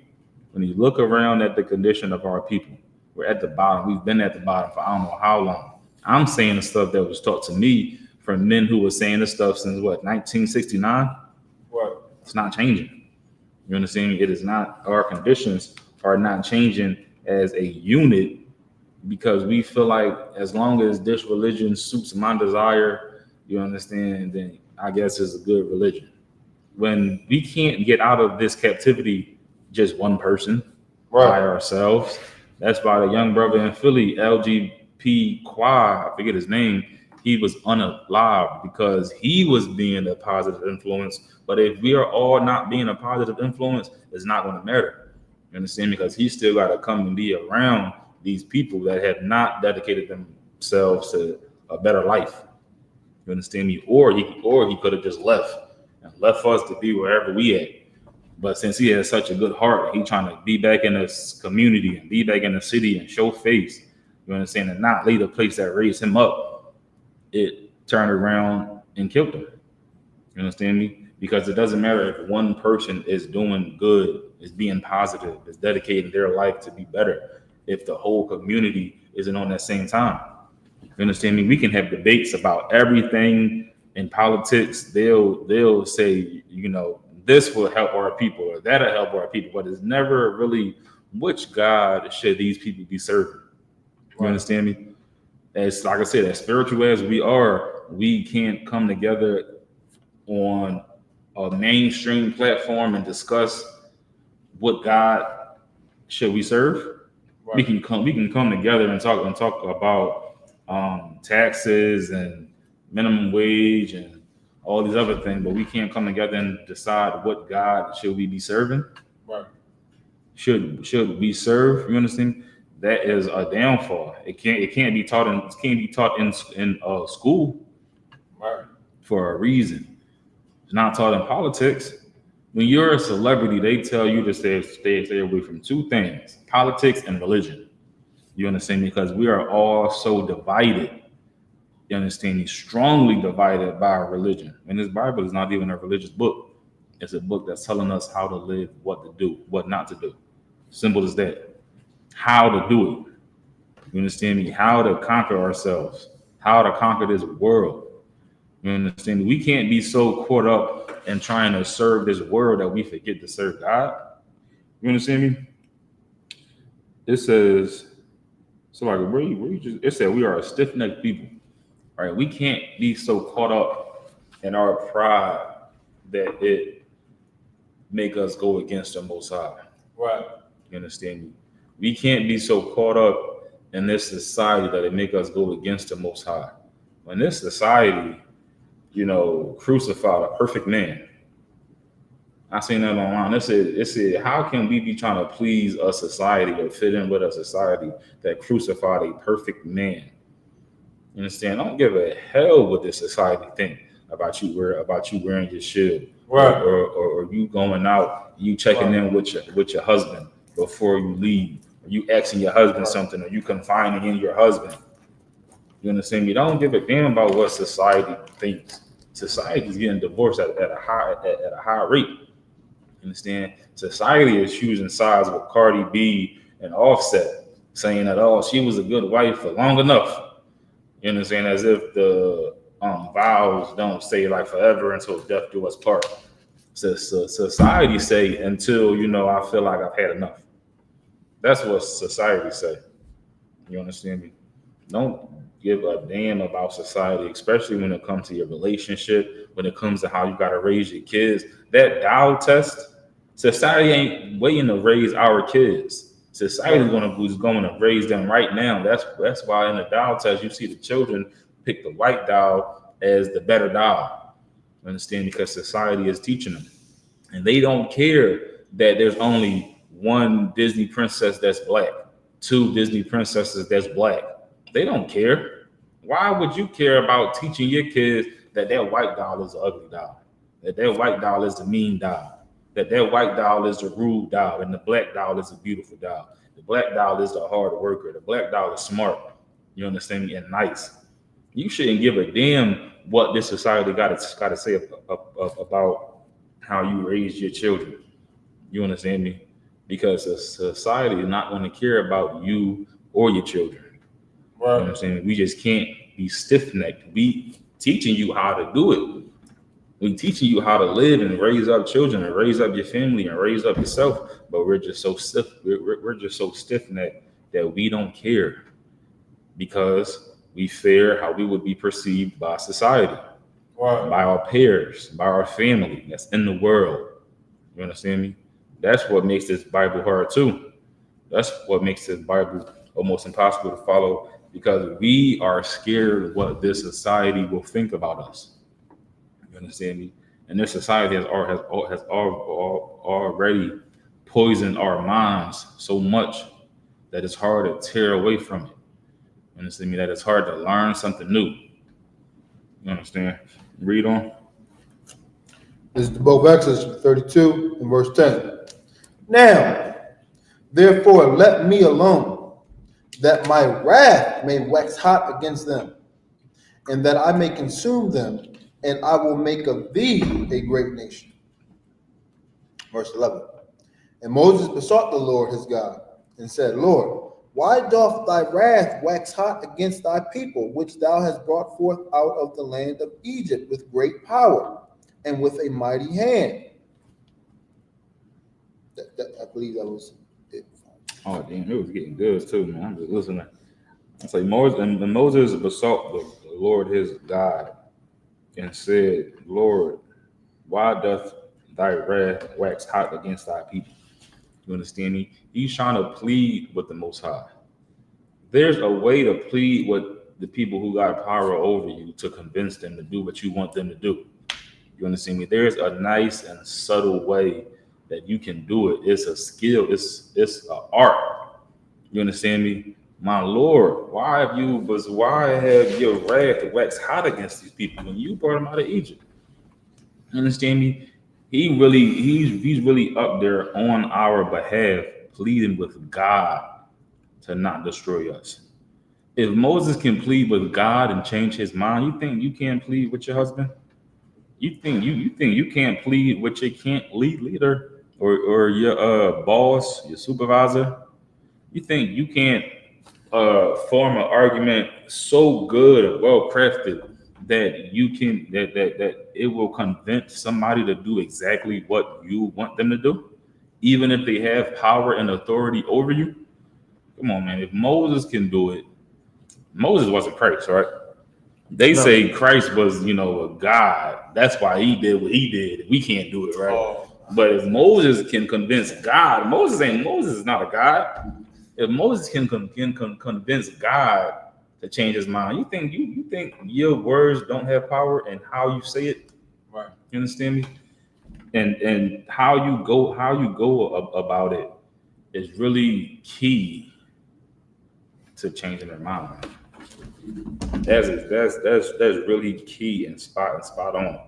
When you look around at the condition of our people, we're at the bottom. We've been at the bottom for I don't know how long. I'm saying the stuff that was taught to me from men who were saying this stuff since 1969? What? It's not changing. You understand me? It is not. Our conditions are not changing as a unit, because we feel like as long as this religion suits my desire, you understand, then I guess it's a good religion. When we can't get out of this captivity, just one person by ourselves. That's why the young brother in Philly, I.S.U.P.K, I forget his name, he was unalived because he was being a positive influence. But if we are all not being a positive influence, it's not going to matter. You understand? Because he still got to come and be around these people that have not dedicated themselves to a better life. You understand me? Or he could have just left us to be wherever we at. But since he has such a good heart, he trying to be back in this community and be back in the city and show face. You understand? And not leave the place that raised him up. It turned around and killed him. You understand me? Because it doesn't matter if one person is doing good, is being positive, is dedicating their life to be better, if the whole community isn't on that same time. You understand me? We can have debates about everything in politics. They'll say, this will help our people or that'll help our people, but it's never really which God should these people be serving. You understand me? As like I said, as spiritual as we are, we can't come together on a mainstream platform and discuss what God should we serve. Right. We can come together and talk about taxes and minimum wage and all these other things, but we can't come together and decide what God should we be serving. Right. Should we serve? You understand? That is a downfall. It can't be taught in school. Right. For a reason. It's not taught in politics. When you're a celebrity, they tell you to stay away from two things: politics and religion. You understand? Because we are all so divided. You understand? He's strongly divided by religion. And this Bible is not even a religious book. It's a book that's telling us how to live, what to do, what not to do. Simple as that. How to do it. You understand me? How to conquer ourselves. How to conquer this world. You understand me? We can't be so caught up in trying to serve this world that we forget to serve God. You understand me? It says, so like it said we are a stiff-necked people. Right? We can't be so caught up in our pride that it make us go against the Most High. Right. You understand me? We can't be so caught up in this society that it make us go against the Most High. When this society, crucified a perfect man. I seen that online. It said, how can we be trying to please a society or fit in with a society that crucified a perfect man? You understand? I don't give a hell what this society think about you wearing your shield, right? Or you going out, you checking in with your husband before you leave, or you asking your husband something, or you confiding in your husband. You understand me? Don't give a damn about what society thinks. Society is getting divorced at a high rate. You understand? Society is choosing sides with Cardi B and Offset, saying that she was a good wife for long enough. You understand? As if the vows don't say like forever until death do us part. So society say until I feel like I've had enough. That's what society say. You understand me? Don't give a damn about society, especially when it comes to your relationship, when it comes to how you got to raise your kids. That Dow test, society ain't waiting to raise our kids. Society is going to raise them right now. That's why in the Dow test you see the children pick the white Dow as the better Dow. Understand? Because society is teaching them, and they don't care that there's only one Disney princess that's black, two Disney princesses that's black. They don't care. Why would you care about teaching your kids that white doll is an ugly doll, that white doll is the mean doll, that white doll is the rude doll, and the black doll is a beautiful doll? The black doll is the hard worker. The black doll is smart. You understand me? And nice. You shouldn't give a damn what this society got to say about how you raise your children. You understand me? Because the society is not going to care about you or your children. Right. You understand me? We just can't be stiff-necked. We teaching you how to do it. We teaching you how to live and raise up children and raise up your family and raise up yourself. But we're just so stiff. We're just so stiff-necked that we don't care because we fear how we would be perceived by society, right, by our peers, by our family that's in the world. You understand me? That's what makes this Bible hard too. That's what makes this Bible almost impossible to follow, because we are scared of what this society will think about us. You understand me? And this society has already poisoned our minds so much that it's hard to tear away from it. You understand me? That it's hard to learn something new. You understand? Read on. This is the book of Exodus 32 and verse 10. Now, therefore, let me alone, that my wrath may wax hot against them, and that I may consume them, and I will make of thee a great nation. Verse 11. And Moses besought the Lord his God, and said, Lord, why doth thy wrath wax hot against thy people, which thou hast brought forth out of the land of Egypt with great power and with a mighty hand? I believe that was it. Oh, damn, it was getting good too, man. I'm just listening. It's like Moses besought the Lord his God and said, Lord, Why doth thy wrath wax hot against thy people? You understand me? He's trying to plead with the Most High. There's a way to plead with the people who got power over you to convince them to do what you want them to do. You understand me? There's a nice and subtle way that you can do it. It's a skill. It's an art. You understand me? My Lord, why have your wrath waxed hot against these people when you brought them out of Egypt? You understand me? He's really up there on our behalf, pleading with God to not destroy us. If Moses can plead with God and change his mind, you think you can't plead with your husband? You think you can't plead with your leader or your boss, your supervisor? You think you can't form an argument so good and well crafted that it will convince somebody to do exactly what you want them to do, even if they have power and authority over you? Come on, man. If Moses can do it, Moses wasn't Christ, right? They say Christ was, a God. That's why he did what he did. We can't do it, right? But if Moses can convince God, Moses is not a God. If Moses can convince God to change his mind, you think your words don't have power and how you say it? Right. You understand me? And how you go about it is really key to changing their mind. That's really key and spot on.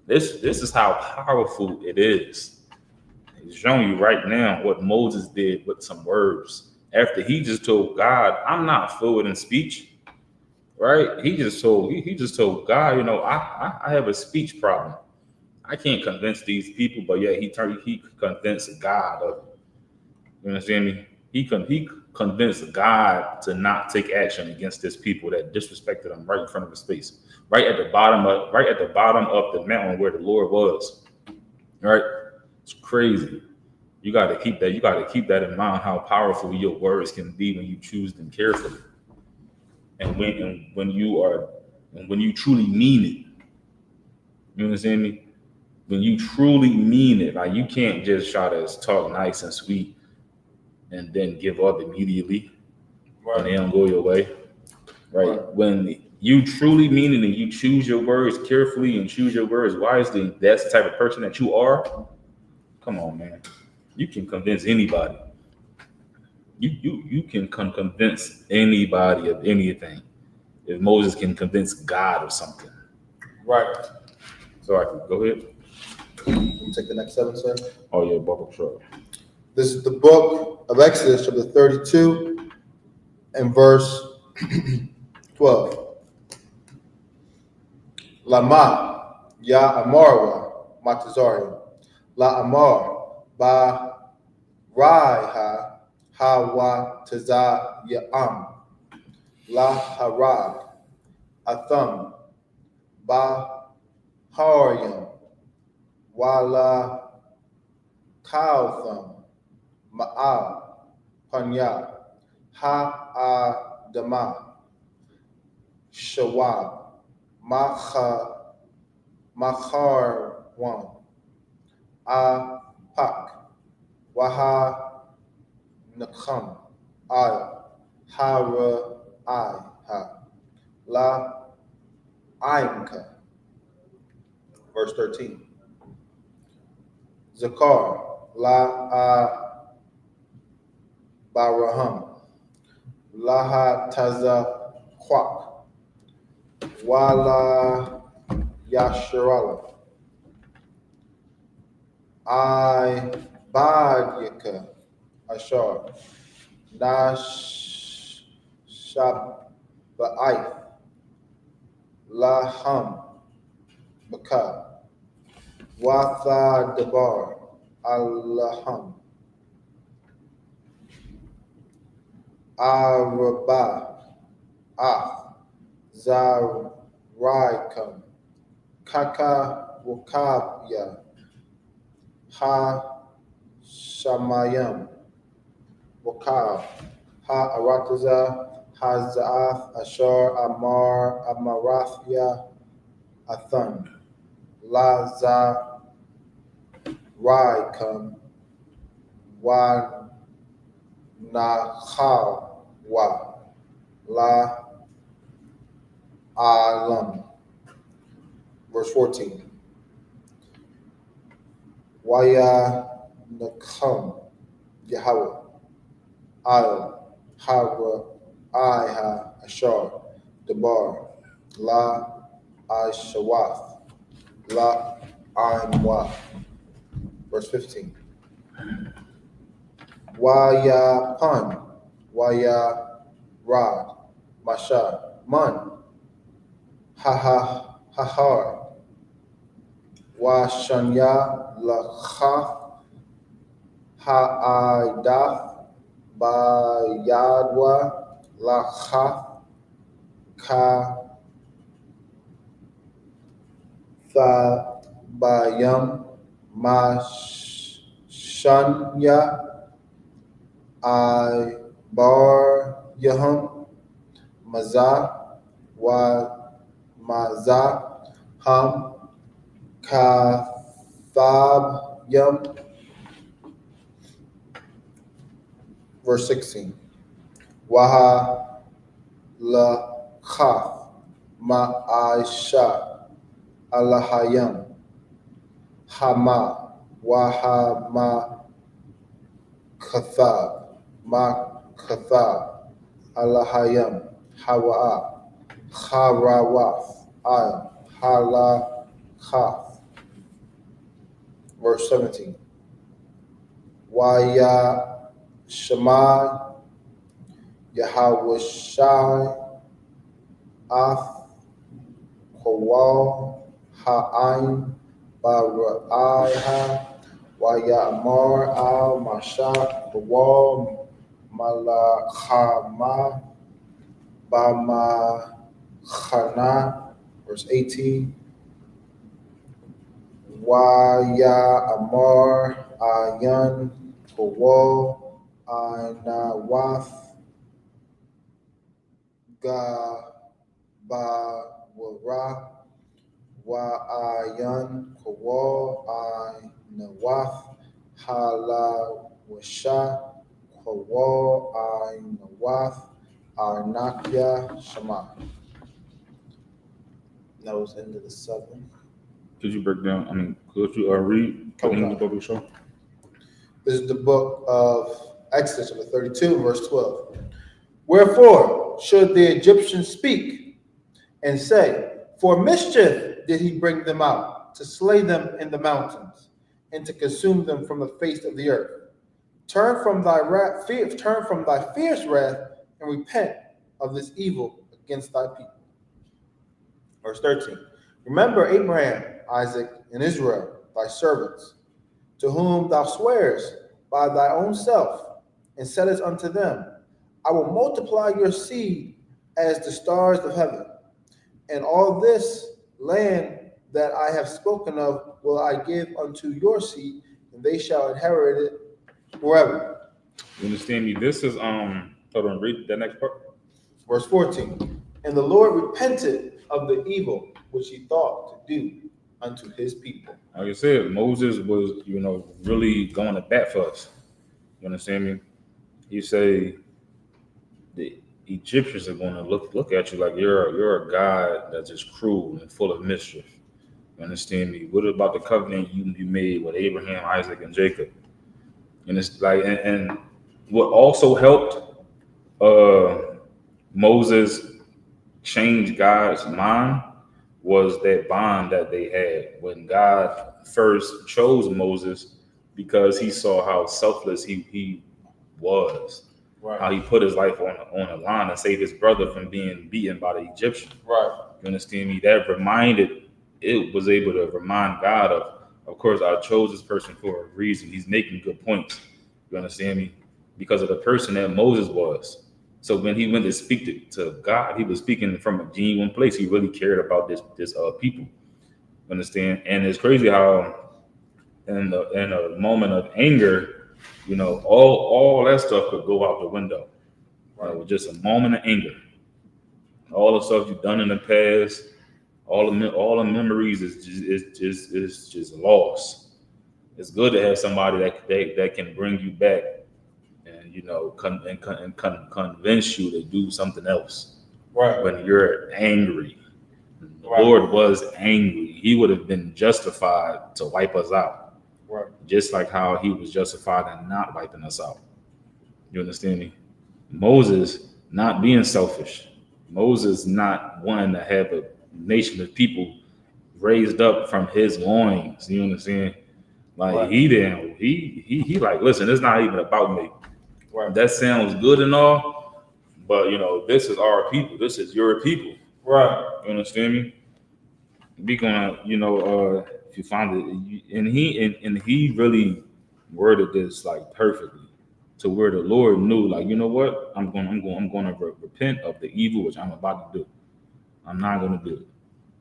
This is how powerful it is. He's showing you right now what Moses did with some words. After he just told God, I'm not fluent in speech, right? He just told God, I have a speech problem. I can't convince these people, but yeah, he convinced God of it. You understand me? He convinced God to not take action against this people that disrespected him right in front of his face, right at the bottom of the mountain where the Lord was. Right? It's crazy. You got to keep that. You got to keep that in mind. How powerful your words can be when you choose them carefully, and when you truly mean it. You understand me? When you truly mean it, like you can't just try to talk nice and sweet and then give up immediately when they don't go your way. Right? When you truly mean it and you choose your words carefully and choose your words wisely, that's the type of person that you are. Come on, man. You can convince anybody. You can convince anybody of anything. If Moses can convince God of something. Right. So I can go ahead. You take the next 7, sir. Oh yeah, Bubba, sure. This is the book of Exodus, chapter 32, and verse 12. Lama ya amarwa matazari la amar ba raiha hawa taza ya la harad atham ba haryam wala kautham ma'al panya ha adama shawab Macharwan, I.S.U.P.K, YAHANNA, I.S.U.P.K. Verse 13. Zakar, La Baraham, Laha Taza Kwak, Wala Yasharala, I.S.U.P.K, Ashar, Nash Shabbaith, Laham, Baka, Watha Dabar, Allaham, Araba, Zaraikam, Kaka Wakabya, Ha Shamayam, Wakab, Ha Arataza, Ha Zaath, Ashar, Amar, Amarathya, Athan, La Za Rai come, Wa Nahal Wa La Alam. Verse 14. Waya Nakam Yahweh Al Hawa Iha Ashar Dabar La I.S.U.P.K La I.M.W. Verse 15. Waya Pan Waya Rad Masha Man Hahar Washanya Lacha Ha'aidath Bayadwa Lacha Ka Bayam Mashanya I Bar Yaham Maza Wa Maza Ham Kathab Yam. Verse 16. Waha La Khath Ma Aisha Alahayam Hama Waha Ma Kathab Ma Kathab Alahayam Hawa Harawath Ayam Hala Khath. Verse 17. Waya Shema Yahawashai Ath Kowal Ha'ain Baraiha Wayamar Al Masha Kowal Malachama Bama Chana. Verse 18. Waya Amar Ayan Kowal Anawath Ga Bawara Wa'ayan Kowal Anawath Halawasha Kowal Anawath Arnakya Shema. That was into the 7. Could you break down? Could you read the book of the show? This is the book of Exodus, chapter 32, verse 12. Wherefore should the Egyptians speak and say, for mischief did he bring them out, to slay them in the mountains, and to consume them from the face of the earth. Turn from thy fierce wrath, and repent of this evil against thy people. Verse 13. Remember Abraham, Isaac, and Israel, thy servants, to whom thou swearest by thy own self, and saidest unto them, I will multiply your seed as the stars of heaven, and all this land that I have spoken of will I give unto your seed, and they shall inherit it forever. You understand me? This is hold on, read that next part. Verse 14. And the Lord repented of the evil which he thought to do unto his people. Like I said, Moses was, really going to bat for us. You understand me? He say the Egyptians are going to look at you like you're a God that's just cruel and full of mischief. You understand me? What about the covenant you made with Abraham, Isaac, and Jacob? And it's like, and what also helped Moses change God's mind was that bond that they had when God first chose Moses, because he saw how selfless he was. Right. How he put his life on the line to save his brother from being beaten by the Egyptians. Right. You understand me? It was able to remind God of course, I chose this person for a reason. He's making good points. You understand me? Because of the person that Moses was. So when he went to speak to God, he was speaking from a genuine place. He really cared about this people. You understand? And it's crazy how in a moment of anger, all that stuff could go out the window. Right? With just a moment of anger. All the stuff you've done in the past, all the memories is just lost. It's good to have somebody that can bring you back and convince you to do something else. Right. When you're angry, the Right. Lord was angry. He would have been justified to wipe us out. Right. Just like how he was justified in not wiping us out. You understand me? Moses not being selfish. Moses not wanting to have a nation of people raised up from his loins. You understand? Like right. He didn't. He like, listen, it's not even about me. Right. That sounds good and all, but this is our people. This is your people. Right. You understand me? We gonna, if you find it, and he really worded this like perfectly, to where the Lord knew, like, you know what, I'm gonna repent of the evil which I'm about to do. I'm not gonna do it.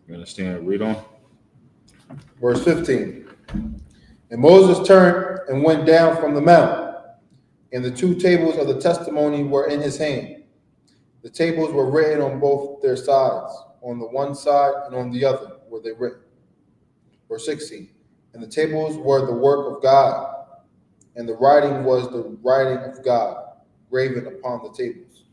You understand? Read on. Verse 15. And Moses turned and went down from the mount, and the 2 tables of the testimony were in his hand. The tables were written on both their sides. On the one side and on the other were they written. Verse 16. And the tables were the work of God, and the writing was the writing of God, graven upon the tables.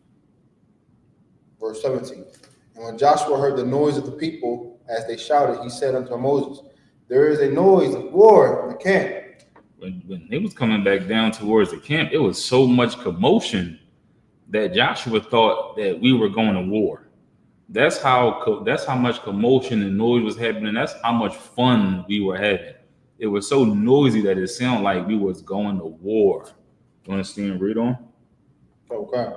Verse 17. And when Joshua heard the noise of the people as they shouted, he said unto Moses, there is a noise of war in the camp. When they was coming back down towards the camp, it was so much commotion that Joshua thought that we were going to war. That's how much commotion and noise was happening. That's how much fun we were having. It was so noisy that it sounded like we was going to war. You understand? Read on. Okay.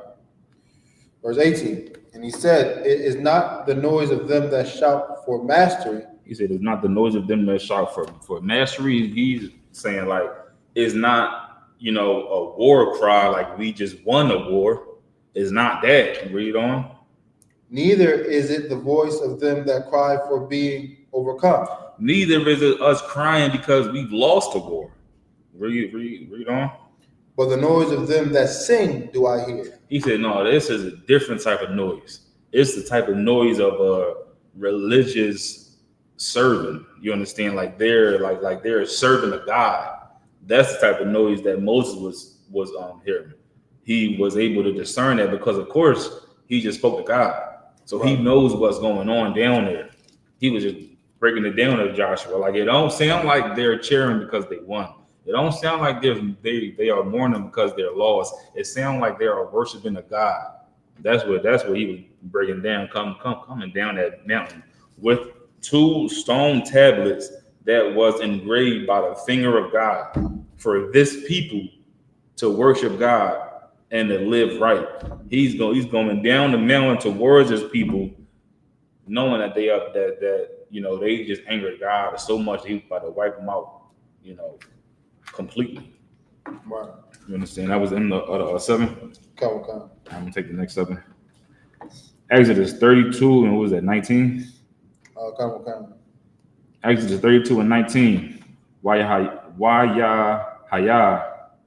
Verse 18. And he said, it is not the noise of them that shout for mastery. He said, it's not the noise of them that shout for mastery. He's saying, like, it's not, a war cry, like we just won a war. It's not that. Read on. Neither is it the voice of them that cry for being overcome. Neither is it us crying because we've lost a war. Read on. But the noise of them that sing do I hear. He said, no, this is a different type of noise. It's the type of noise of a religious servant. You understand? Like they're a servant of God. That's the type of noise that Moses was hearing. He was able to discern that because, of course, he just spoke to God. So He knows what's going on down there. He was just breaking it down to Joshua. Like, it don't sound like they're cheering because they won. It don't sound like they are mourning because they're lost. It sounds like they are worshiping a God. That's what he was breaking down, coming down that mountain with 2 stone tablets that was engraved by the finger of God for this people to worship God and to live right. He's going down the mountain towards his people, knowing that they just angered God so much that He was about to wipe them out, completely. Right. You understand? That was in the 7. Come. I'm gonna take the next 7. Exodus 32 and what was that? 19. Come. Exodus 32 and 19. Waya haya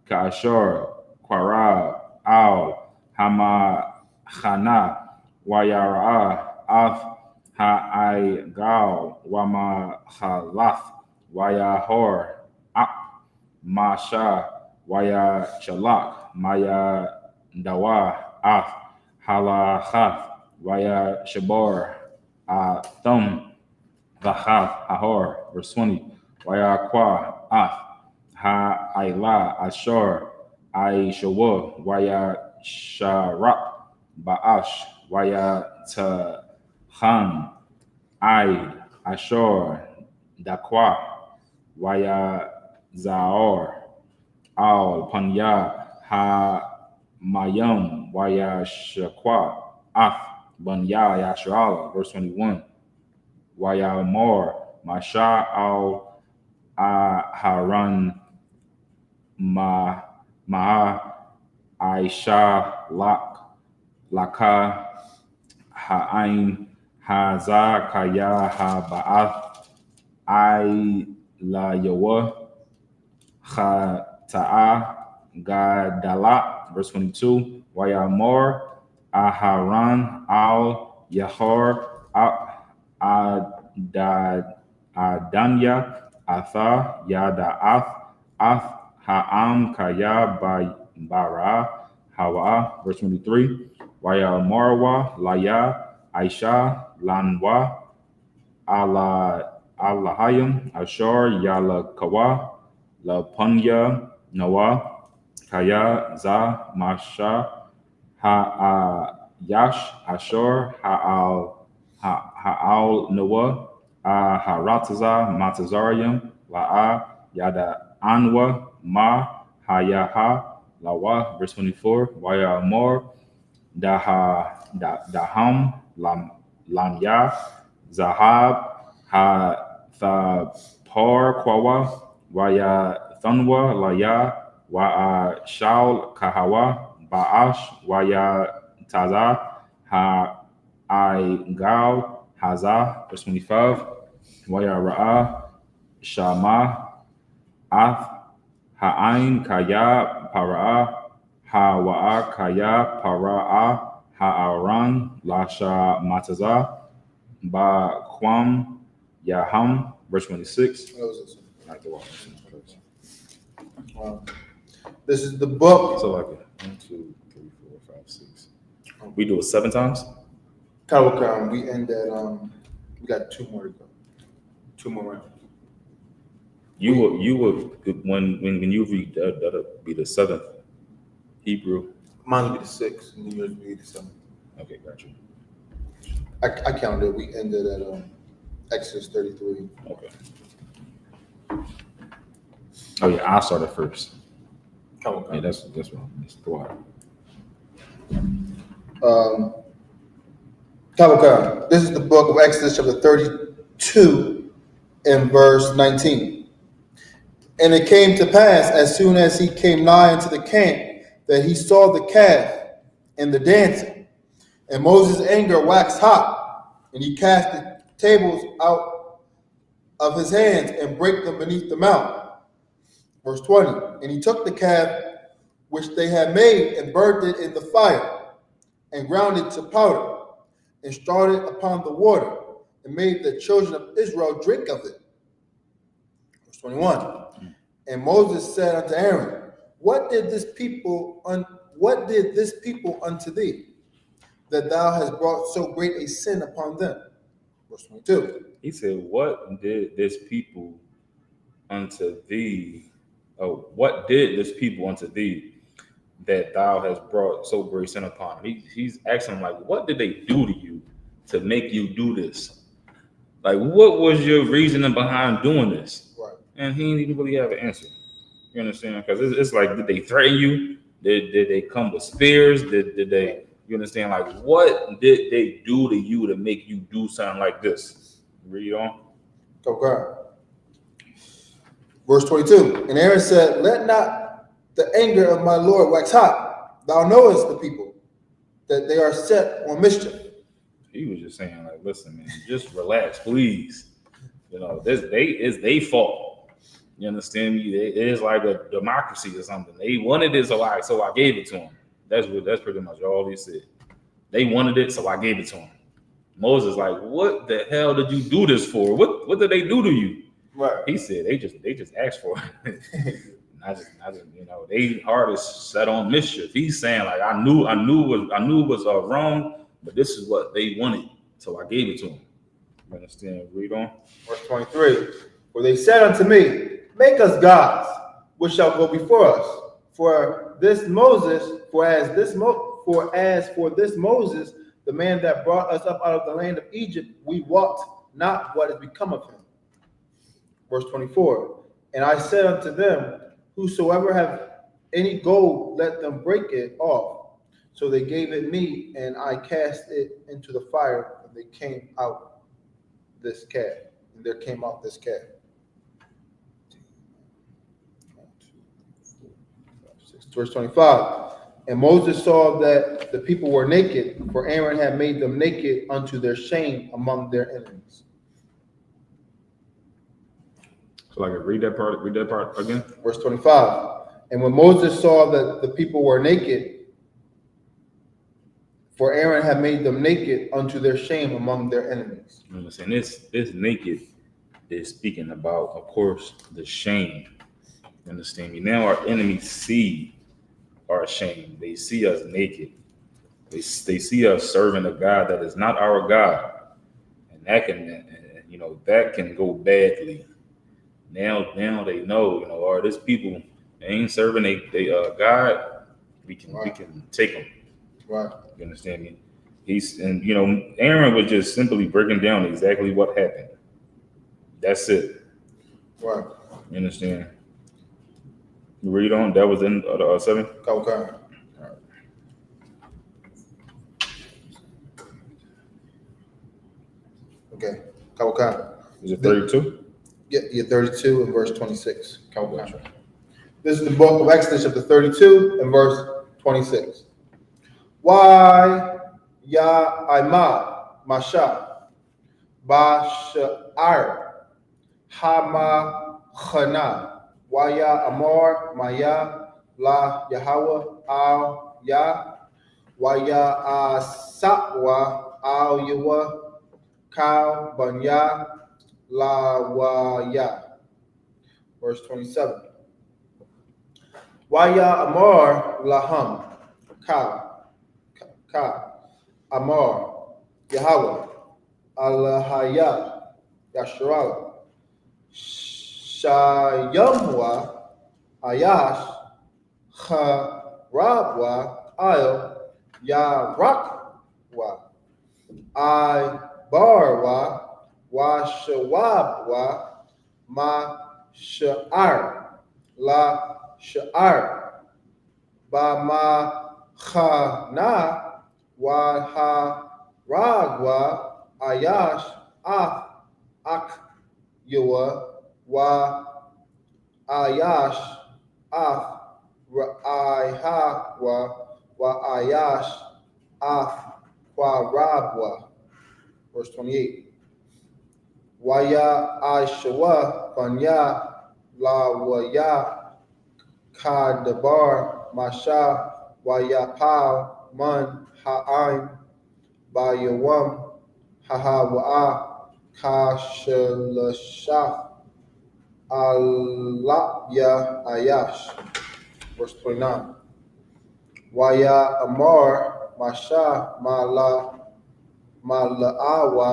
ka'ashar Quara al hamachana wayara af ha'aigal wama halaf wayahor ap masha waya shalak maya dawa af halachaf waya shabar thum vachaf ahor. Verse 20. Waya kwa af ha'aila ashar I.S.U.P.K, Waya Sharap Ba'ash, Waya Tahan, Ashor, Dakwa, Waya Zaor, Al Panya, Ha Mayam, Waya Shakwa, Af, Banya Yashrala. Verse 21. Waya Mor, Masha Al Haran Ma'a Aisha Laka Ha'ain Haza Kaya Ha'ba'ath I La Yawa Ta'a Gadala. Verse 22. Wayamor Aharan Al Yahor Adanya Atha Yada'ath Ath ha'am kaya bara hawa. Verse 23. Waya marwa laya aisha lanwa Allahayim Ashar Yala Kawa La Punya Nawa Kaya Za Masha Yash Ashar Ha'al Nawa Harataza Matazarium La'a Yada Anwa Ma Hayaha Lawa. Verse 24. Waya Mor Daham Lamya Zahab Thapar Kwawa Waya Thunwa Laya Wa Shaul Kahawa Baash Waya Taza Ha Gal Haza. Verse 25. Waya Ra'a Shama Ath Ha'ain Kaya Para'a Hawa'a Kaya Para'a Ha'aran Lasha Mataza Ba Kwam Yaham. Verse 26. Wow. This is the book. So like 1, 2, 3, 4, 5, 6. We do it 7 times. Kawakam, we end at we got 2 more to go. 2 more rounds. You will when you read that'll be the 7th Hebrew. Mine will be the 6th, and yours will be the 7th. Okay, got you. I counted. We ended at Exodus 33. Okay. Oh yeah, I started first. Kawakam. Yeah, that's wrong. It's Thwad. Kawakam. This is the book of Exodus, chapter 32, and verse 19. And it came to pass, as soon as he came nigh unto the camp, that he saw the calf and the dancing. And Moses' anger waxed hot, and he cast the tables out of his hands and brake them beneath the mount. Verse 20. And he took the calf which they had made and burnt it in the fire, and ground it to powder, and strawed it upon the water, and made the children of Israel drink of it. Verse 21. And Moses said unto Aaron, What did this people unto thee, that thou hast brought so great a sin upon them? Verse 22. He said, What did this people unto thee? Oh, what did this people unto thee, that thou hast brought so great sin upon them? He's asking, like, what did they do to you to make you do this? Like, what was your reasoning behind doing this? Right. And he didn't really have an answer. You understand? Because it's like, did they threaten you? Did they come with spears? Did they? You understand? Like, what did they do to you to make you do something like this? Read on. Okay. Verse 22. And Aaron said, Let not the anger of my Lord wax hot. Thou knowest the people, that they are set on mischief. He was just saying, like, listen, man, just relax, please. You know, this is their fault. You understand me? It is like a democracy or something. They wanted it, so I gave it to them. That's pretty much all he said. They wanted it, so I gave it to them. Moses, like, what the hell did you do this for? What did they do to you? Right. He said they just asked for it. I just they heart is set on mischief. He's saying, like, I knew it was wrong, but this is what they wanted, so I gave it to them. You understand? Read on. Verse 23. For they said unto me, Make us gods, which shall go before us. For as for this Moses, the man that brought us up out of the land of Egypt, we wot not what is become of him. Verse 24. And I said unto them, Whosoever have any gold, let them break it off. So they gave it me, and I cast it into the fire, and there came out this calf. Verse 25. And Moses saw that the people were naked, for Aaron had made them naked unto their shame among their enemies. So, like, read that part again. Verse 25. And when Moses saw that the people were naked, for Aaron had made them naked unto their shame among their enemies. You understand? This naked is speaking about, of course, the shame You understand me? Now our enemies see our shame. They see us naked. They see us serving a God that is not our God. And that can, that can go badly. Now they know, or this people they ain't serving they God. We can take them. Right. You understand me? Aaron was just simply breaking down exactly what happened. That's it. Right. You understand? You read on. That was in 7. Okay. All right. Okay. Okay. Is it 32? Yeah, 32 and verse 26. Okay. This is the book of Exodus, chapter 32 and verse 26. YAHANNA Masha Bashar Hamachana Waya Amor Maya La Yahweh Al Yah Waya Asatwa Al Yahweh Kal Banya La Waya. Verse 27. Waya Amor Laham Kal Amor Yahweh Alahaya Yasharal Shayamwa Ayash Harabwa Ayo Yarakwa I Barwa Washawabwa Ma Sha'ar La Sha'ar Bama Khana Waharagwa Ayash Ak Yua Wa Ayash Ra'aihawa Wa Ayash Kwarabwa. Verse 28. Waya Aishawa Banya La Waya Kadabar Masha Waya Pal Man Ha'aim Bayawam Hahawa'a Kashalashaf Alapya Ayash. Verse 29. Waya Amar Masha Mala'awa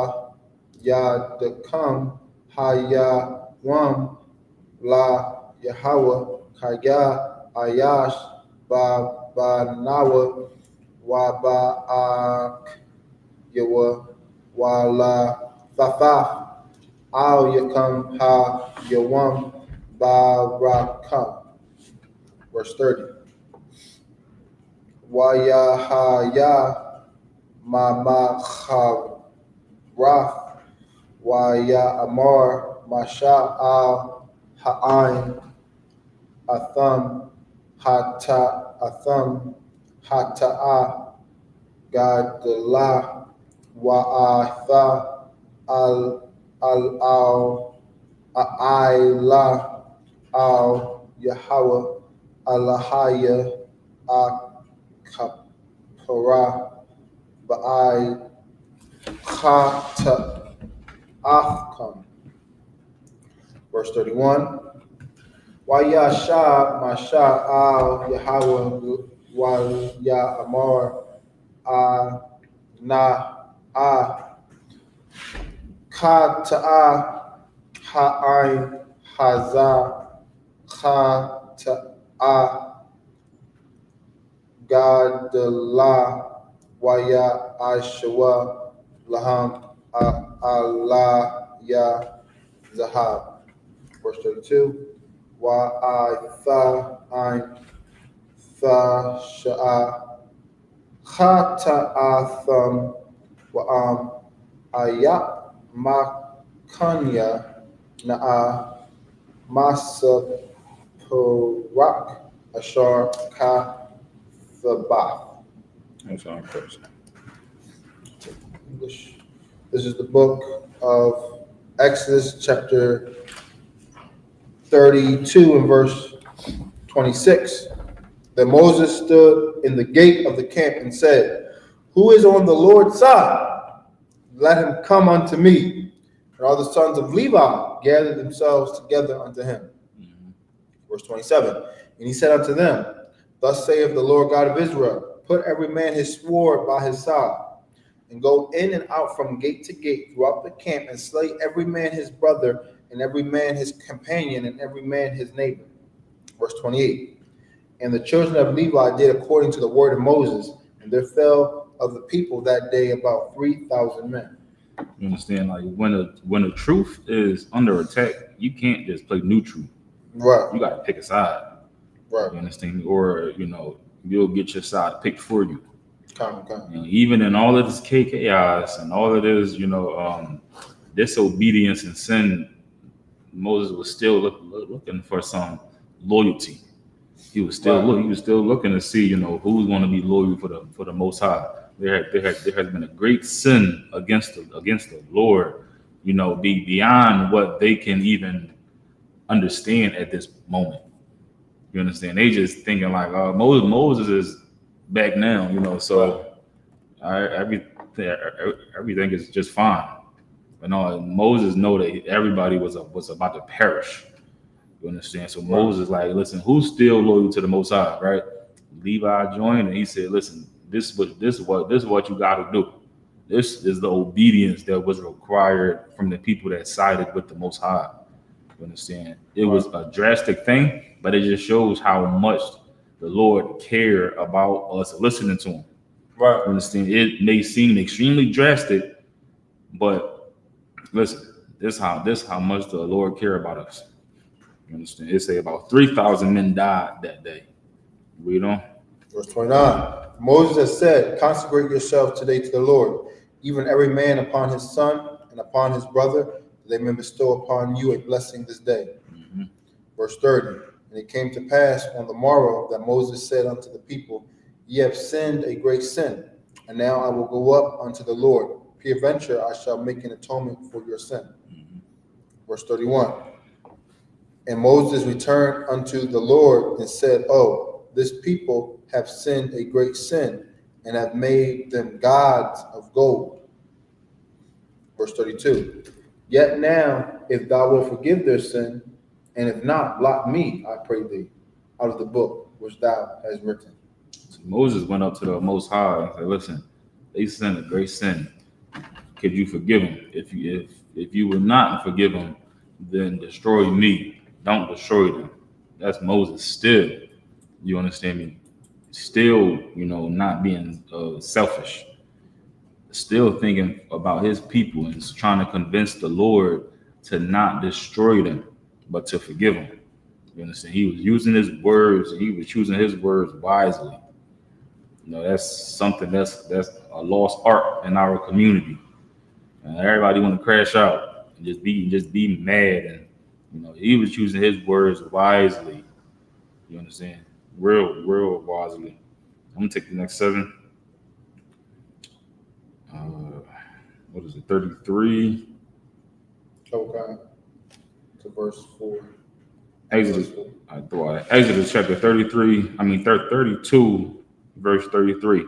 Yadakam Hayawam La Yahweh Kaya Ayash Banawa Waba'ak Yawa Wala Thafaf Al Yakam Ha Yawam Barakam. Verse 30. Wayahaya Mama Raf Waya Amar Masha Al Ha'ain Atham Hata'a Gadla Wa'atha Al A'ila Al Yahweh Alahaya Akapara Ba'ai Khata Afkam. Verse 31. Wayasha Masha Al Yahweh Waya Amar Na Kata'a Ha'ain Haza Khata'a Gadla Waya Ashwa Laham Allah Ya Zahab. Verse 32. Wa'atha Ain Tha Sha'a Khata'atham Wa'am Ayat Makanya Na'a Masa Purak Ashar Ka Thabath. That's our first. English. This is the book of Exodus, chapter 32 and verse 26. Then Moses stood in the gate of the camp and said, "Who is on the Lord's side? Let him come unto me." And all the sons of Levi gathered themselves together unto him. Mm-hmm. Verse 27. And he said unto them, Thus saith the Lord God of Israel, put every man his sword by his side, and go in and out from gate to gate throughout the camp, and slay every man his brother, and every man his companion, and every man his neighbor. Verse 28. And the children of Levi did according to the word of Moses, and there fell of the people that day about 3,000 men. You understand? Like when the truth is under attack, you can't just play neutral. Right. You got to pick a side. Right. You understand? Or you'll get your side picked for you. Even in all of this chaos and all of this, disobedience and sin, Moses was still looking for some loyalty. He was still looking to see, who's going to be loyal for the Most High. There has been a great sin against the Lord, beyond what they can even understand at this moment. You understand? They just thinking like, Moses is back now, so everything is just fine. But no, Moses know that everybody was about to perish. You understand? So Moses like, listen, who's still loyal to the Most High, right? Levi joined, and he said, listen, this is what you got to do. This is the obedience that was required from the people that sided with the Most High. You understand? It was a drastic thing, but it just shows how much the Lord cared about us listening to him. Right. You understand? It may seem extremely drastic, but listen, this how much the Lord cared about us. You understand? It say about 3,000 men died that day. Read on. Verse 29. Moses has said, consecrate yourself today to the Lord, even every man upon his son and upon his brother, that they may bestow upon you a blessing this day. Mm-hmm. Verse 30. And it came to pass on the morrow that Moses said unto the people, Ye have sinned a great sin, and now I will go up unto the Lord. Peradventure I shall make an atonement for your sin. Mm-hmm. Verse 31. And Moses returned unto the Lord and said, Oh, this people have sinned a great sin, and have made them gods of gold. Verse 32. Yet now, if thou wilt forgive their sin, and if not, blot me, I pray thee, out of the book which thou hast written. So Moses went up to the Most High and said, listen, they sinned a great sin. Could you forgive them? If you will not forgive them, then destroy me. Don't destroy them. That's Moses still. You understand me? Still, not being selfish. Still thinking about his people and trying to convince the Lord to not destroy them, but to forgive them. You understand? He was using his words. He was choosing his words wisely. That's something that's a lost art in our community. And everybody want to crash out and just be mad. And he was choosing his words wisely. You understand? Real wisely. I'm gonna take the next 7. What is it? 33. Okay. To verse 4. Exodus chapter 32, verse 33.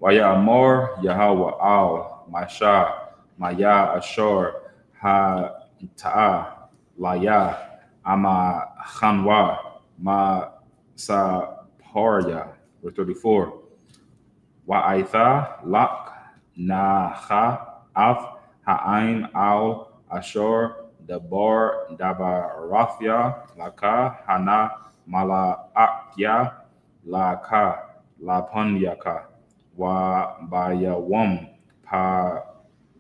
Wayamar Yahweh al Masha Maya Ashar Ha Ta'a Laya Ama Khanwa Ma Sa Parya. Verse 34. Wa'aitha Lak Naha Af Ha'ain al Ashar Dabar Dabarathya Laka Hana Malaakya Laka Lapanyaka Wa Bayawam Pa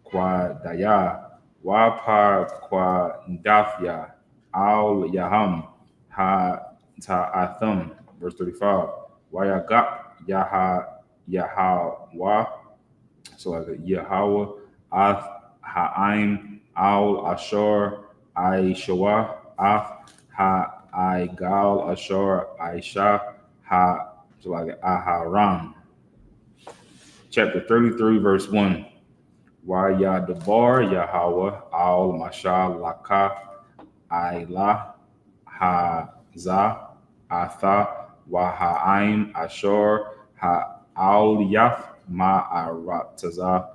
Kwadaya Wa Pa Kwadafya Al Yaham Ha Ta'atham. Verse 35. Wayagap Yahawah. So like Yahweh Ath Ha'aim Al Ashar Aishawah Ath Ha'aigal Ashar Aisha Ha. So like Aharam. Chapter 33, verse 1. Wayadabar Yahweh Al Masha Laka Aila Haza Atha Waha'aim Ashar Ha'al Yaf Ma'arataza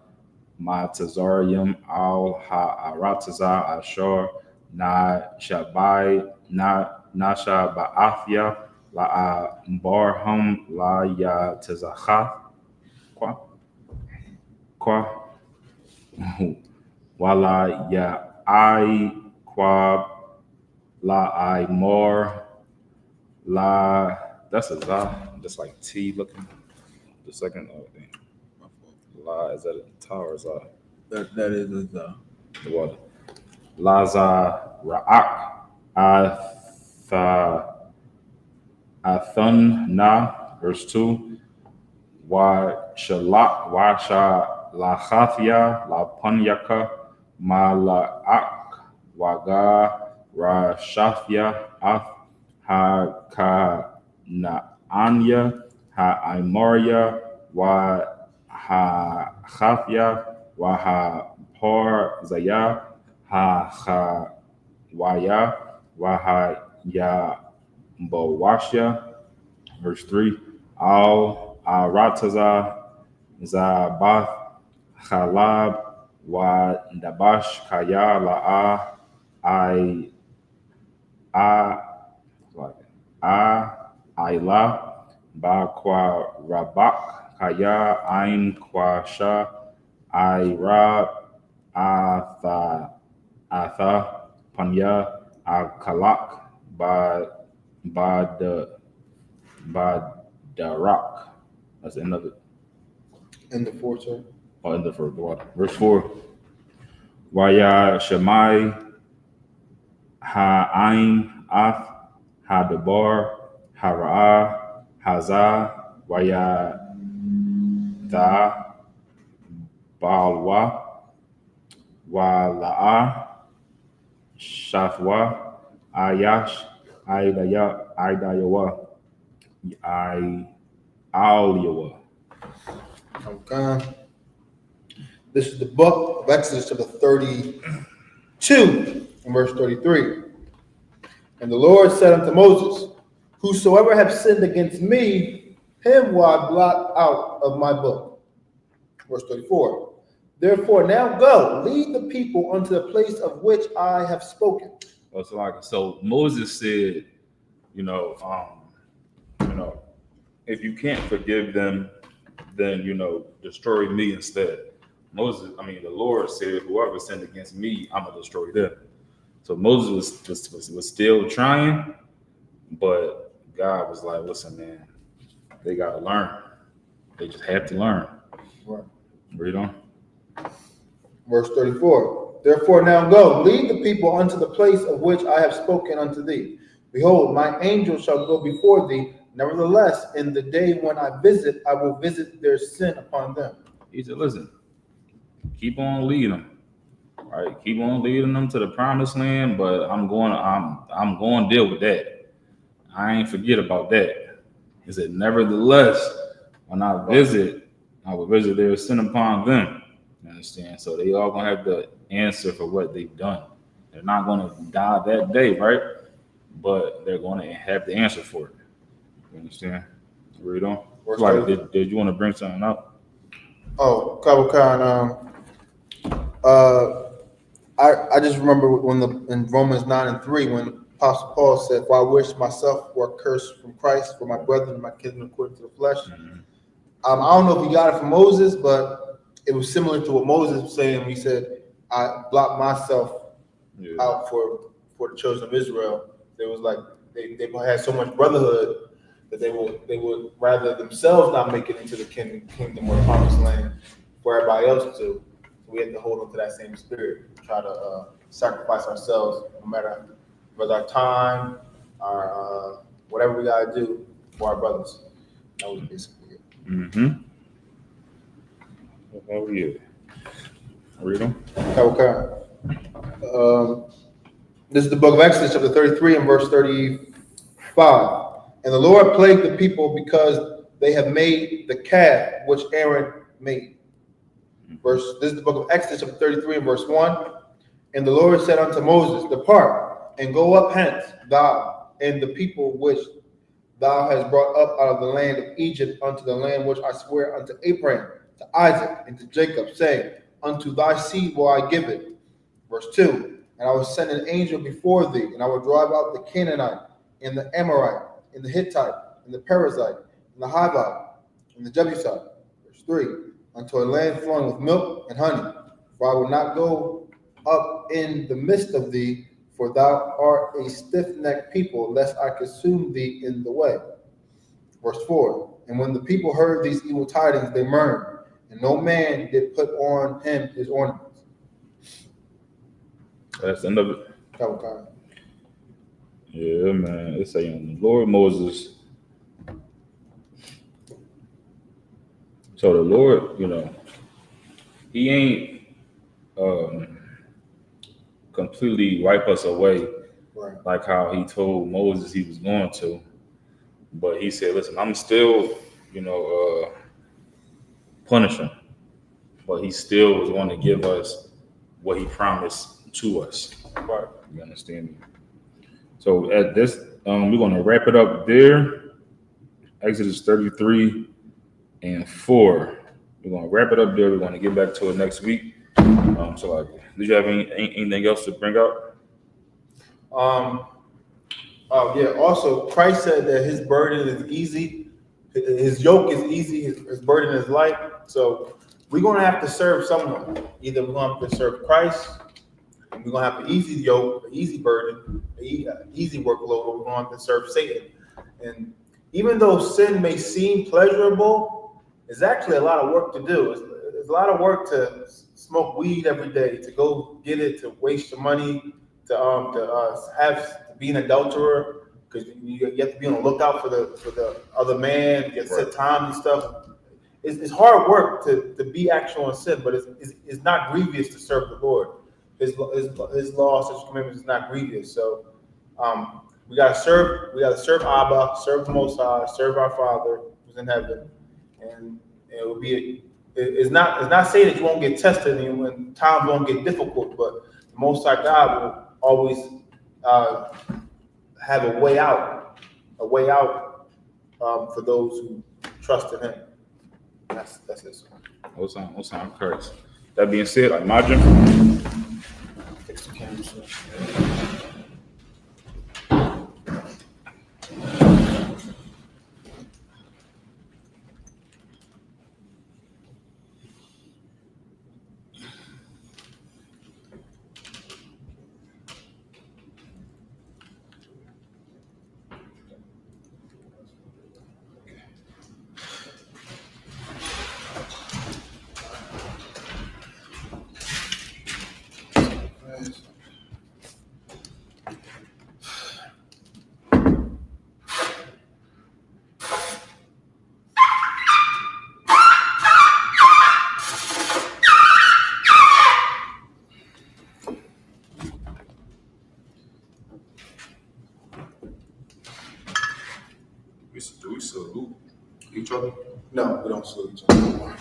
Matazarium Al Ha'arataza Ashar Na Shabai Na nasha ba'athya la barhum la ya tazakha kwa wala ya I kwab la I more la. That's a za, just like T looking. The second thing. La, is that a ta or za? That is a za. The water. La za ra'ak athun na, verse 2. Wa shalak wa shalachafia la panyaka ma la ak waga ra shafia af ha ka na anya ha imoria wa ha khafia wa ha por zaya ha ha waya wa ha ya bawasha. Verse 3. Al rataza zabath khalab wa dabash kaya la Aila ba kwa rabak kaya ain kwa sha ira atha panya akalak ba darak. That's the end of it. In the fourth, sir. Oh, in the first water. Verse 4. Waya Shemai Ha'ain Ath Hadabar Hara Haza Waya Da Balwa Wala'a Shafwa Ayash Aidayawa Aliyawa. Okay. This is the book of Exodus, chapter 32, and verse 33. And the Lord said unto Moses, whosoever hath sinned against me, him will I blot out of my book. Verse 34. Therefore now go, lead the people unto the place of which I have spoken. So Moses said, if you can't forgive them, then, destroy me instead. The Lord said, whoever sinned against me, I'm going to destroy them. So Moses was still trying, but God was like, listen, man, they got to learn. They just have to learn. Right. Read on. Verse 34. Therefore now go, lead the people unto the place of which I have spoken unto thee. Behold, my angel shall go before thee. Nevertheless, in the day when I visit, I will visit their sin upon them. He said, listen, keep on leading them. Right? Keep on leading them to the promised land, but I'm going to deal with that. I ain't forget about that. He said, nevertheless, when I visit, I will visit their sin upon them. You understand? So they all gonna have to answer for what they've done. They're not gonna die that day, right? But they're gonna have to answer for it. You understand? Read on. Like, did you want to bring something up? Oh, Kabukan, I just remember in Romans 9:3, when Apostle Paul said, for I wish myself were cursed from Christ for my brethren and my kinsmen according to the flesh. Mm-hmm. I don't know if he got it from Moses, but it was similar to what Moses was saying when he said, I blocked myself out for the children of Israel. There was like, they had so much brotherhood that they would rather themselves not make it into the kingdom or the promised land for everybody else to. So we have to hold on to that same spirit, try to sacrifice ourselves, no matter whether our time, our whatever we gotta do for our brothers. That was basically it. Mm-hmm. Oh yeah. Read them. Okay. This is the book of Exodus, chapter 33 and verse 35. And the Lord plagued the people because they have made the calf which Aaron made. This is the book of Exodus, chapter 33 and verse 1. And the Lord said unto Moses, depart and go up hence, thou and the people which thou hast brought up out of the land of Egypt unto the land which I swear unto Abraham, to Isaac, and to Jacob, saying, unto thy seed will I give it. Verse 2. And I will send an angel before thee, and I will drive out the Canaanite, and the Amorite, and the Hittite, and the Perizzite, and the Hivite, and the Jebusite. Verse 3, unto a land flowing with milk and honey. For I will not go up in the midst of thee, for thou art a stiff-necked people, lest I consume thee in the way. Verse 4, and when the people heard these evil tidings, they murmured, and no man did put on him his ornaments. That's the end of it. Okay. Yeah, man. It's saying the Lord Moses. So the Lord, he ain't completely wipe us away, right, like how he told Moses he was going to. But he said, listen, I'm still, punish him. But he still was going to give us what he promised to us. right. You understand me? So at this, we're going to wrap it up there. Exodus 33 and 4. We're going to wrap it up there. We're going to get back to it next week. Did you have anything else to bring up? Yeah. Also, Christ said that his burden is easy, his yoke is easy, his burden is light. So we're going to have to serve someone. Either we're going to have to serve Christ, and we're going to have an easy yoke, an easy burden, an easy workload, or we're going to have to serve Satan. And even though sin may seem pleasurable, it's actually a lot of work to do. It's a lot of work to smoke weed every day, to go get it, to waste your money, to be an adulterer, because you have to be on the lookout for the other man, you get set time and stuff. It's hard work to be actual in sin, but it's not grievous to serve the Lord. His law, such commandments is not grievous. So we gotta serve Abba, serve the Most High, serve our Father who's in heaven, and it will be. It's not saying that you won't get tested and when times won't get difficult, but the Most High God will always have a way out for those who trust in Him. That's it. What's on Christ? That being said, like Majin. Fix the camera. Do we salute each other? No, we don't salute each other.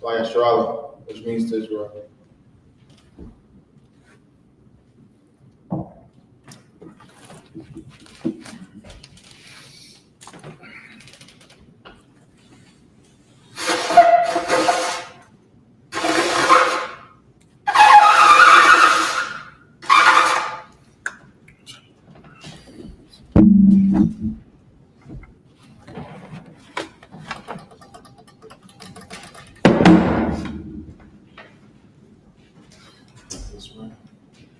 SHALAM, which means to Israel.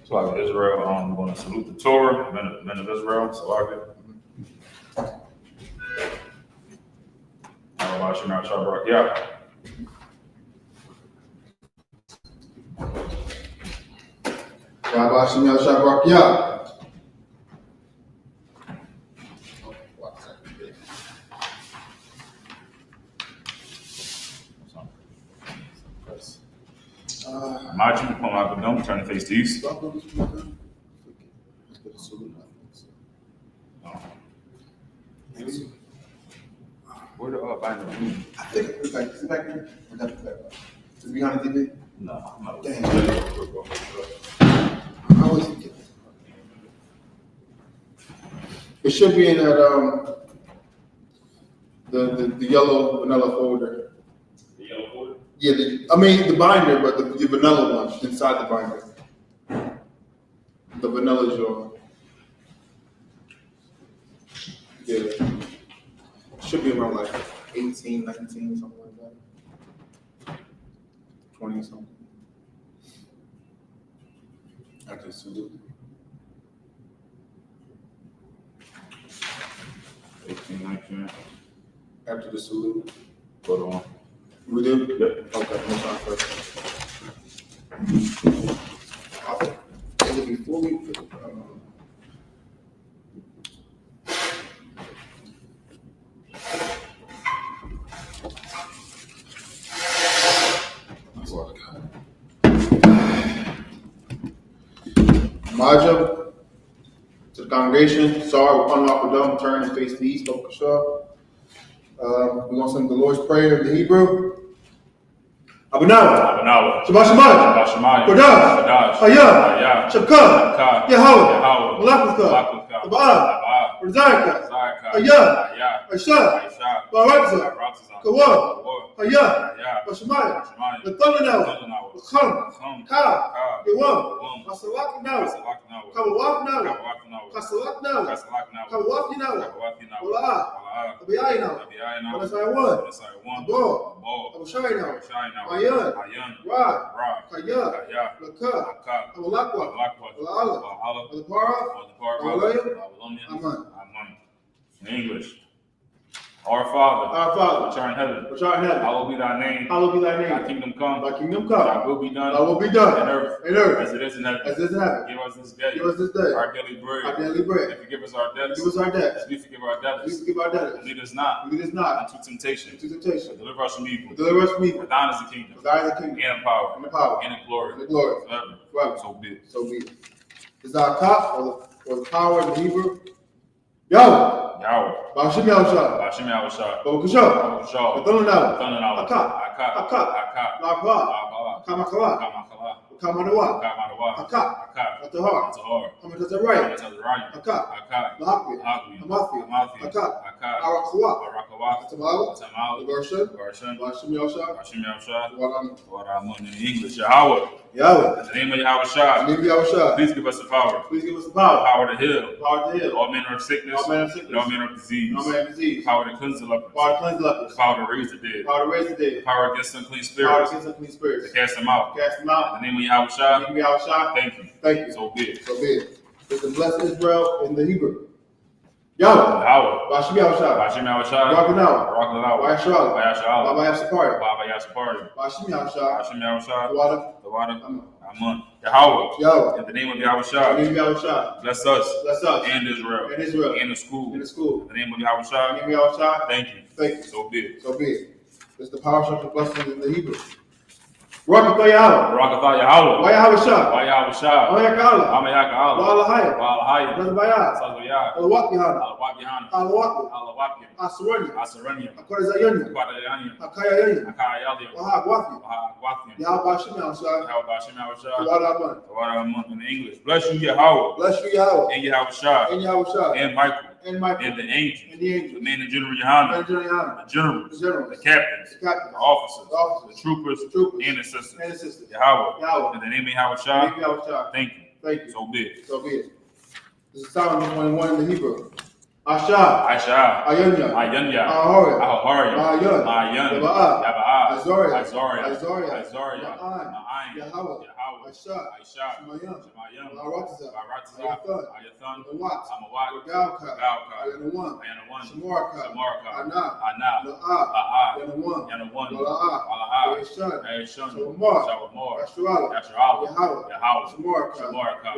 So like Israel, I'm going to salute the Torah, men of Israel. So I get. Yeah. Imagine you come out the dome, turn the face to east. Where the binder? I think it's like, is it back there? Or that's back there? Is it behind the TV? No, I'm not. Damn. I always forget. It should be in that the yellow vanilla folder. The yellow folder? Yeah, the binder, but the vanilla one inside the binder. The vanilla jar. Should be around like 18, 19, something like that. 20 something. After the salute. 18, 19. After the salute. Hold on. We do? Yep. Okay, let's start first. Before we put, Maja to the congregation, sorry, we're coming off the dome, turn and face the east, we're going to sing the Lord's Prayer in the Hebrew. Abanawa, Shabbat Shemayim, Kodash, I.S.U.P.K, Yahweh, Malakutha, Sabbath, PRERTATINING, I.S.U.P.K, Baratza, Kawah, Shemayim, the thunder now, the Chum, Ka, Yawam, Masalak now, Kawawaf now, Kasalak now, Kawafi now, Wala'ah, Abiyai now, Wanasai one, Abo, Abushai now, Ayan, Rad, Kaya, Laka, Awalakwa, Wala'ala, Walapara, Walayam, Aman. In English. Our Father, which art in heaven, hallowed be thy name. Thy kingdom come. Thy will be done. On earth. As it is in heaven. Give us this day. Our daily bread. And forgive us our debts. As we forgive our debtors. And lead us not into temptation. But deliver us from evil. For thine is the kingdom. And the power. And the glory. Forever. So be it. Is our cup or the power in the Hebrew? Yahweh. Bashim Yahushua. Babakasha. Bathunanawa. Akak. Lakwa. Kamakala. Kamanawa. Akak. Atahar. Kamatazaraya. Akak. Lahakwi. Amathi. Akak. Arakawa. Tamala. Version. Bashim Yahushua. In English, Yahweh. In the name of Yahushua. Please give us the power. Power to heal. All manner of sickness. And all manner of disease. Power to cleanse the lepers. Power to raise the dead. Power against unclean spirits. To cast them out. In the name of Yahushua. Thank you. So be it. It's the blessed Israel in the Hebrew. Yahweh. Bashim Yahushua. Rakanawa. YAHANNA. Baba Yasapari. Bashim Yahushua. The water. Amen. Yahweh. In the name of Yahushua. Bless us. And Israel. And the school. In the name of Yahushua. Thank you. So be it. It's the power of the blessings in the Hebrew. Rakatha Yahweh. YAHANNA. Amayaka Walahaya. Nazbayah. Alawakihana. Alawakya. Asaranya. Akwazayanya. Akayayanya. Wahagwathi. Yahweh Bashim Yahushua. Wadaman. In English. Bless you, Yahweh. And Yahushua. And Michael. And the angels. The men in General YAHANNA. The generals. The captains. The officers. The troopers. And the sisters. Yahweh. In the name of Yahushua. Thank you. So be it. This is Psalm 21 in the Hebrew. Asha. Ayanya. Ahoria. Mayan. Yaba'ah. Azoria. Ma'ayin. Yahweh. Aisha. Shemayim. Baratza. Ayathan. Amawat. Galka. Ayanawan. Shamarka. Ana. La'ah. Yanawan. Wala'ah. Aishan. Shalomar. Yasharala. Yahweh. Shamarka.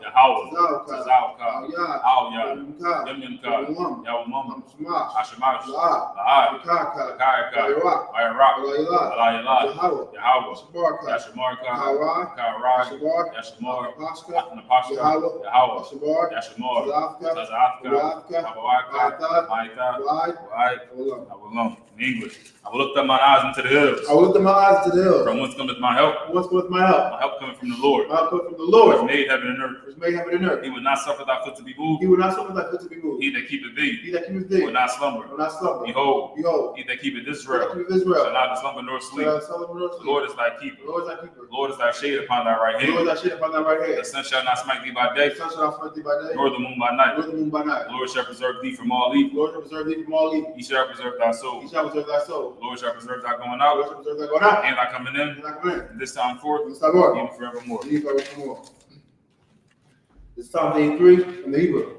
Yahweh. Tazalka. Yamyamka. Yawamam. Ashamash. La'ah. Kaka. Ayrak. Alayla. Yahweh. Shamarka. Karai. Yashamar. Napashka. Yahweh. Yashamar. Tazafka. Abawaka. Maita. Awalum. In English. I will lift up my eyes into the hills. From whence cometh my help? My help coming from the Lord. Who has made heaven and earth. He will not suffer thy foot to be moved. He that keepeth thee will not slumber. Behold, he that keepeth Israel shall not slumber nor sleep. The Lord is thy keeper. The Lord is thy shade upon thy right hand. The sun shall not smite thee by day, nor the moon by night. The Lord shall preserve thee from all evil. He shall preserve thy soul. The Lord shall preserve thy going out and thy coming in, and this time forth, even forevermore. It's Psalm 83 in the Hebrew.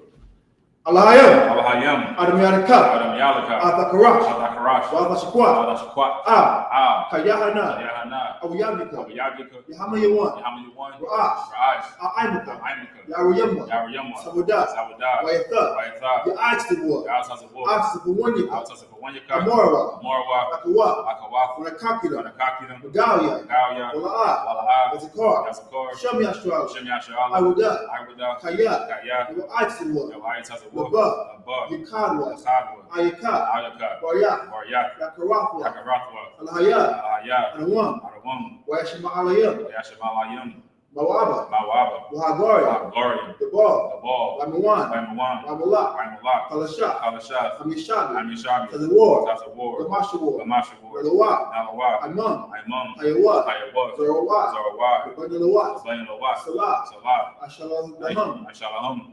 Alahayam, Adam Yalaka, Adam Yalaka, Athakarash, Athakarash, Wathashakwa, Athashakwa, Kayahana, Yahana, Awiyamika, Yabika, Yahamayuan, Yahamayawan, Ra'ash, Ra'ash, Aimaka, Aimaka, Yariyamwa, Yariyamwa, Sawadah, Sawadah, Wayatha, Wayatha, Ya'atzibwa, Ya'atzibwa, Atzibwanyaka, Ya'atzibwanyaka, Amorwa, Amorwa, Akawa, Akawa, Wanakakida, Wanakakida, Galia, Galia, Wala'a, Wala'a, Yazakar, Yazakar, Shemi Ashral, Shemi Ashral, Awudah, Awudah, Kaya, Kaya, Ya'atzibwa, Ya'atzibwa, Laba, Laba, Yakadwa, Yakadwa, Ayaka, Ayaka, Baryak, Baryak, Yakarathwa, Yakarathwa, Alahaya, Alahaya, Anawam, Adawam, Wayashima Alayam, Yashamalayam, Mawaba, Mawaba, Wahagaria, Gloria, the ball, the ball, Lamawan, Lamawan, Wamalak, Wamalak, Kalashah, Kalashah, Amishabi, Amishabi, Tazawar, Tazawar, Lamashawar, Lamashawar, Nalawa, Nalawa, Imam, Imam, Hayawat, Hayawat, Zarawat, Zarawat, Bangalawat, Bangalawat, Salah, Salah, Ashalam Damam, Ashalaham,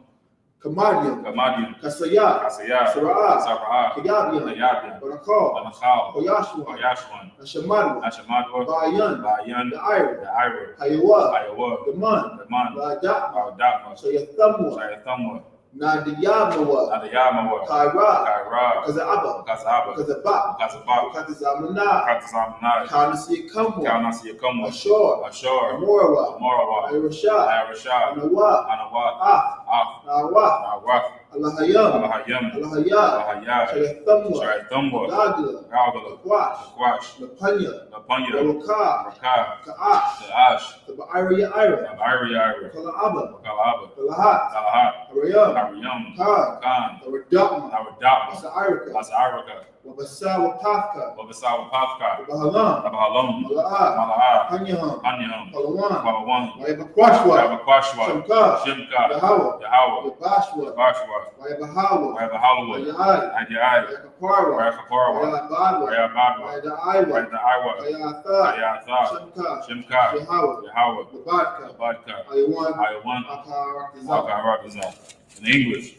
Kamadium, Kamadium, Kasayat, Kasayat, Sara'at, Sara'at, Kayabian, Kayabian, Banakal, Banakal, Hoyashwan, Hoyashwan, Ashamadwa, Ashamadwa, Bayan, Bayan, the Ira, the Ira, Hayawat, Iowa, the Man, the Man, Badatma, Baradakma, Sayathamwa, Shayathamwa, Nadiyamawa, Adayamawa, Kaira, Kaira, Kazaba, Kazaba, Kazaba, Kazabak, Katazamana, Katazamnai, Kanasi Kamwa, Kaunasiyakamwa, Ashor, Ashor, Amorawa, Amorawa, Irashad, Irashad, Anawa, Anawa, Ah, Nawa, Nawath, Alahayam, Alahayam, Alahayat, Alahayat, Shayathamwa, Shayathamwa, Gagla, Gagala, Lakwash, Lakwash, Lapanya, Lapanya, Rawaka, Rakah, Ka'ash, Ta'ash, the Ira Ira, Ira, Kala'aba, Kalaba, Kalahat, Talahat, Arayam, Ariyam, Khan, Khan, Aradama, Aradama, Asa'irika, Asarika, Wabasawa Pathka, Wabasawa Pathka, Bahalam, Abahalam, Mala'at, Mala'at, Hanyaham, Anyaham, Palawan, Palawan, Wayabakwashwa, Wayabakwashwa, Shimka, Shimka, Yahawa, Yahawah, Yabashwa, Yabashwa, Wayabahawa, Wayabahawa, Wayahai, Adiyai, Wayakaparwa, Wayakaparwa, Wayabadwa, Wayabadwa, Wayadaiwa, Wayadaiwa, Wayatha, Ayatha, Shimka, Shimka, Yahawa, Yahawah, Labadka, Abadka, Ayawan, Ayawan, Akarakazak. Akarazah. In English,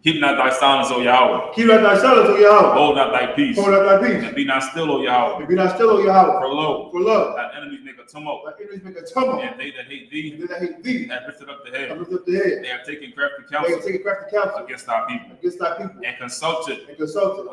keep not thy silence, O Yahweh. Keep not thy silence, O Yahweh. Hold not thy peace. Hold not thy peace. And be not still, O Yahweh. And be not still, O Yahweh. For lo, thy enemies make a tumult. Thy enemies make a tumult. And they that hate thee, have lifted up the head. Have lifted up the head. They have taken crafty They have counsel taken crafty counsel against thy people. against thy people. And consulted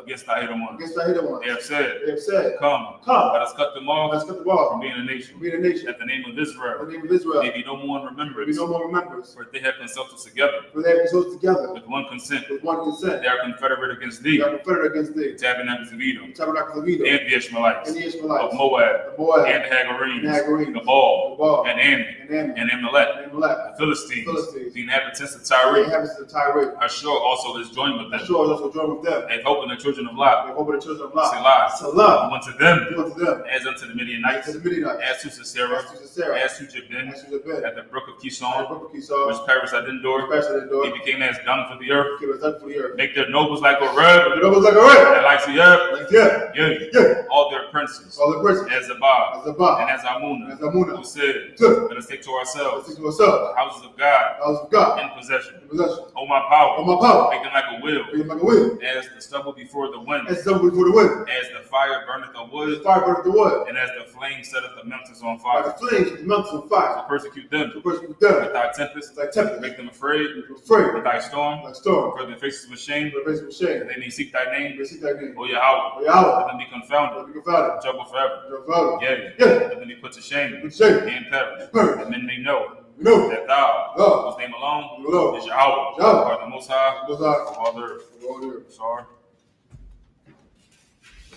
against thy hidden ones. Against thy hidden ones. They have said, They have said, Come, let us cut them off let us cut them off from being a nation. being a nation. That the name of Israel The name of Israel may be no more in remembrance. be no more remembrance. For they have consulted together For they have consulted together with one consent. with one consent. They are confederate against thee. They are confederate against thee. The tabernacles of Edom, The tabernacles of Edom, and the Ishmaelites, and the Ishmaelites, of Moab, the Moab, and the Hagarenes, and the Hagarenes, the Baal, the Baal, and Ammon, and Ammon, and Amalek, and Amalek, the Philistines, Philistines, the inhabitants of the Tyre. inhabitants of Tyre. Ashur also is joined with them. Ashur also joined with them. And hope in the children of Lot. They hope in the children of Lot. Selah. Salah. Unto them, Do unto them as unto the Midianites, as to the Midianites, as to Sisera, as to Sisera, as to Jabin, as to Jabin, at the brook of at the Kishon, brook of Kishon, which perished at Endor. which perished at Endor. They became as dung for the earth. Give us up for the earth. Make their nobles like a reb, The nobles like a red. and like the earth. Like yeah. Yea, Yeah. all their princes, All the princes. as Zabah, As Zabah. and as And Amunah, as Amunah. who said, Good. Let us take to Let's ourselves take to ourselves. the houses of God House of God. in possession. In possession. O my power, On my power. make them like a wheel, Make them like a wind. as the stubble before the wind, As double before the wind. as the fire burneth the As wood, fire burneth the wood. and as the flame setteth the mountains on Like fire. the flames with the mountains on To fire. persecute them The person with with them. thy tempest, Like tempest. make them afraid Afraid. with thy storm, Like storm. for the faces of shame, For the face of shame. that they may seek thy name, They seek thy name. O Yahweh. O Yahweh. Let them be confounded, Let me confound it. trouble forever. Your father. Yea, Yeah. let them be put to shame, Put to shame. and perish, Perish. that men may know You know. that thou, Thou. whose name alone You alone. is Yahweh, Yahweh. art the Most High Most High. of all the earth. Of all the earth. Sorry.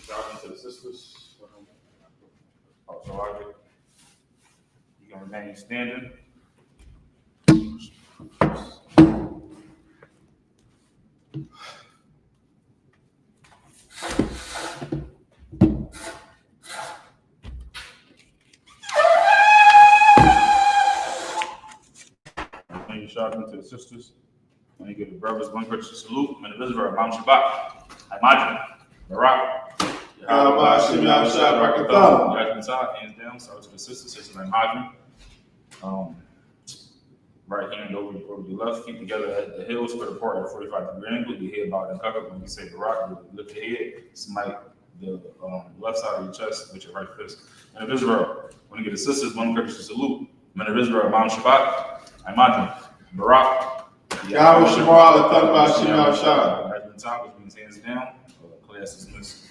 Driving to the sisters. Oh, so are you can remain standing. When you shout into the sisters, when you give the brothers one Christian salute, when the visitor Imam Shabbat, Imagine, Barak, YAHANNA, hands down. Start to the sisters like Madri. Right hand over the left, feet together at the heels, spread apart at a 45-degree angle. Your head bowed and covered. When we say the rock, you lift your head, smite the left side of your chest with your right fist. Men of Israel, when you get the sisters, one courtesy salute. Men of Israel, Mount Shabbat, Imadri, Barak, Yahweh Shemar, the Thunderbah, Shem Yahweh Shah. Which means hands down, class dismissed.